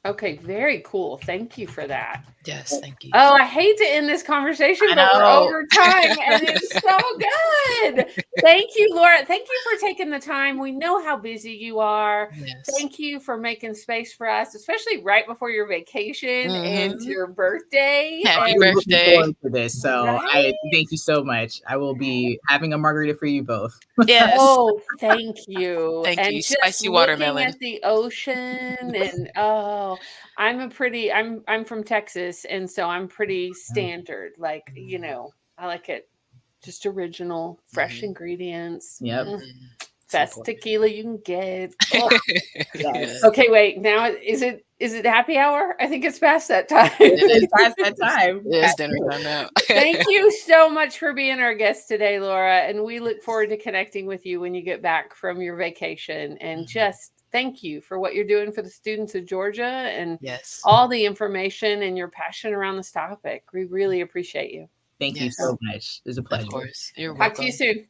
[SPEAKER 2] Okay, very cool. Thank you for that.
[SPEAKER 1] Yes, thank you.
[SPEAKER 2] Oh, I hate to end this conversation,
[SPEAKER 3] I
[SPEAKER 2] but we're
[SPEAKER 3] know.
[SPEAKER 2] over time and it's so good. Thank you, Laura. Thank you for taking the time. We know how busy you are.
[SPEAKER 1] Yes.
[SPEAKER 2] Thank you for making space for us, especially right before your vacation and
[SPEAKER 1] Mhm.
[SPEAKER 2] your birthday.
[SPEAKER 1] Happy
[SPEAKER 3] I'm looking
[SPEAKER 1] birthday.
[SPEAKER 3] forward to this. So I
[SPEAKER 2] Right?
[SPEAKER 3] thank you so much. I will be having a margarita for you both.
[SPEAKER 1] Yes.
[SPEAKER 2] Oh, thank you.
[SPEAKER 1] Thank
[SPEAKER 2] And
[SPEAKER 1] you.
[SPEAKER 2] just
[SPEAKER 1] Spicy
[SPEAKER 2] looking
[SPEAKER 1] watermelon.
[SPEAKER 2] at the ocean and I'm from Texas, and so I'm pretty standard. Like, I like it just original, fresh
[SPEAKER 1] Mhm.
[SPEAKER 2] ingredients.
[SPEAKER 3] Yep.
[SPEAKER 1] Mhm. It's
[SPEAKER 2] Best
[SPEAKER 1] important.
[SPEAKER 2] tequila you can get. Oh.
[SPEAKER 3] Yes.
[SPEAKER 2] Okay, wait. Now is it happy hour? I think it's past that time.
[SPEAKER 1] It is.
[SPEAKER 3] It's past that time.
[SPEAKER 1] It is dinner time now.
[SPEAKER 2] Thank you so much for being our guest today, Laura. And we look forward to connecting with you when you get back from your vacation. And
[SPEAKER 1] Mhm.
[SPEAKER 2] just thank you for what you're doing for the students of Georgia and
[SPEAKER 1] Yes.
[SPEAKER 2] all the information and your passion around this topic. We really appreciate you.
[SPEAKER 3] Thank you
[SPEAKER 1] Yes.
[SPEAKER 3] so much. It was a
[SPEAKER 1] Of
[SPEAKER 3] pleasure.
[SPEAKER 1] course. You're
[SPEAKER 2] Talk to
[SPEAKER 1] welcome.
[SPEAKER 2] you soon.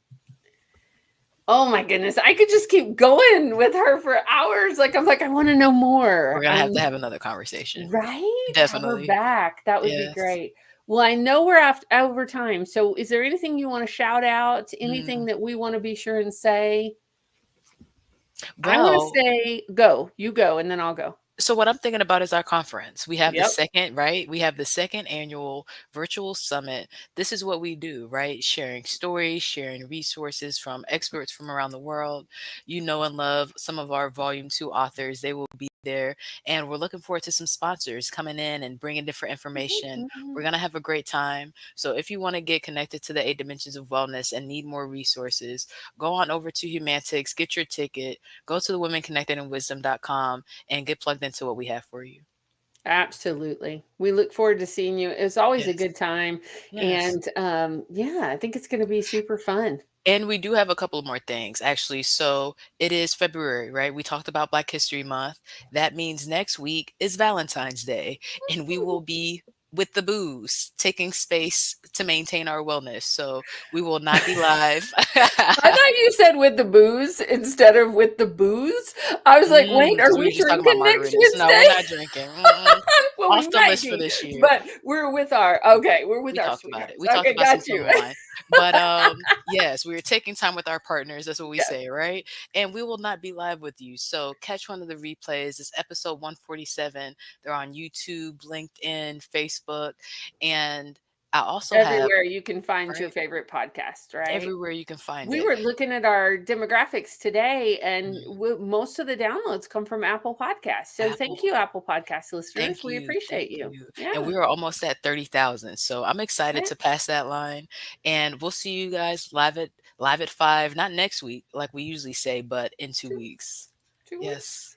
[SPEAKER 2] Oh my goodness. I could just keep going with her for hours. Like, I'm like, I want to know more.
[SPEAKER 1] We're gonna have to have another conversation.
[SPEAKER 2] Right? Have her
[SPEAKER 1] Definitely.
[SPEAKER 2] back. That would be
[SPEAKER 1] Yes.
[SPEAKER 2] great. Well, I know we're after over time. So is there anything you want to shout out? Anything
[SPEAKER 1] Mm.
[SPEAKER 2] that we want to be sure and say? I'm going to
[SPEAKER 1] Well,
[SPEAKER 2] say go. You go, and then I'll go.
[SPEAKER 1] so what I'm thinking about is our conference. We have the
[SPEAKER 2] Yep.
[SPEAKER 1] second, right? We have the second annual virtual summit. This is what we do, right? Sharing stories, sharing resources from experts from around the world. You know and love some of our volume 2 authors. They will be there, and we're looking forward to some sponsors coming in and bringing different information. We're going to have a great time. So if you want to get connected to the 8 dimensions of wellness and need more resources, go on over to Humantix, get your ticket, go to the womenconnectedinwisdom.com and get plugged into what we have for you.
[SPEAKER 2] Absolutely. We look forward to seeing you. It's always a
[SPEAKER 1] Yes.
[SPEAKER 2] good time.
[SPEAKER 1] Yes.
[SPEAKER 2] And yeah, I think it's going to be super fun.
[SPEAKER 1] And we do have a couple of more things, actually. So it is February, right? We talked about Black History Month. That means next week is Valentine's Day, and we will be with the booze, taking space to maintain our wellness. So we will not be live.
[SPEAKER 2] I thought you said with the booze instead of with the booze. I was like, wait, are
[SPEAKER 1] Because we
[SPEAKER 2] we
[SPEAKER 1] were just talking about
[SPEAKER 2] drinking next
[SPEAKER 1] margaritas. No, we're
[SPEAKER 2] Wednesday?
[SPEAKER 1] not drinking. Mm-mm.
[SPEAKER 2] Well, we
[SPEAKER 1] Off the
[SPEAKER 2] might
[SPEAKER 1] list for
[SPEAKER 2] be,
[SPEAKER 1] this year.
[SPEAKER 2] but we're with we're with
[SPEAKER 1] We
[SPEAKER 2] our
[SPEAKER 1] talked about it.
[SPEAKER 2] sweethearts.
[SPEAKER 1] We talked
[SPEAKER 2] Okay,
[SPEAKER 1] about some
[SPEAKER 2] got you.
[SPEAKER 1] total wine. But yes, we are taking time with our partners. That's what we
[SPEAKER 2] Yes,
[SPEAKER 1] say, right? And we will not be live with you. So catch one of the replays. It's episode 147. They're on YouTube, LinkedIn, Facebook, and I also have,
[SPEAKER 2] everywhere you can find your
[SPEAKER 1] right,
[SPEAKER 2] favorite podcast, right?
[SPEAKER 1] everywhere you can find
[SPEAKER 2] We
[SPEAKER 1] it.
[SPEAKER 2] were looking at our demographics today, and
[SPEAKER 1] Mm,
[SPEAKER 2] most of the downloads come from Apple Podcasts. So thank
[SPEAKER 1] Apple.
[SPEAKER 2] you, Apple Podcast listeners.
[SPEAKER 1] Thank
[SPEAKER 2] We
[SPEAKER 1] you. Thank
[SPEAKER 2] appreciate you.
[SPEAKER 1] you. And
[SPEAKER 2] Yeah.
[SPEAKER 1] we are almost at 30,000. So I'm excited
[SPEAKER 2] Okay.
[SPEAKER 1] to pass that line. And we'll see you guys live at 5, not next week, like we usually say, but in 2 weeks.
[SPEAKER 2] 2 weeks.
[SPEAKER 1] Yes.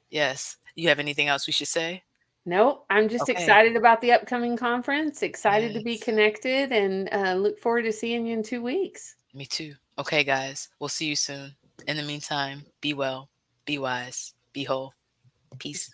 [SPEAKER 1] Yes. You have anything else we should say?
[SPEAKER 2] Nope, I'm just
[SPEAKER 1] Okay.
[SPEAKER 2] excited about the upcoming conference, excited to be
[SPEAKER 1] Yes.
[SPEAKER 2] connected, and look forward to seeing you in 2 weeks.
[SPEAKER 1] Me too. Okay, guys. We'll see you soon. In the meantime, be well, be wise, be whole. Peace.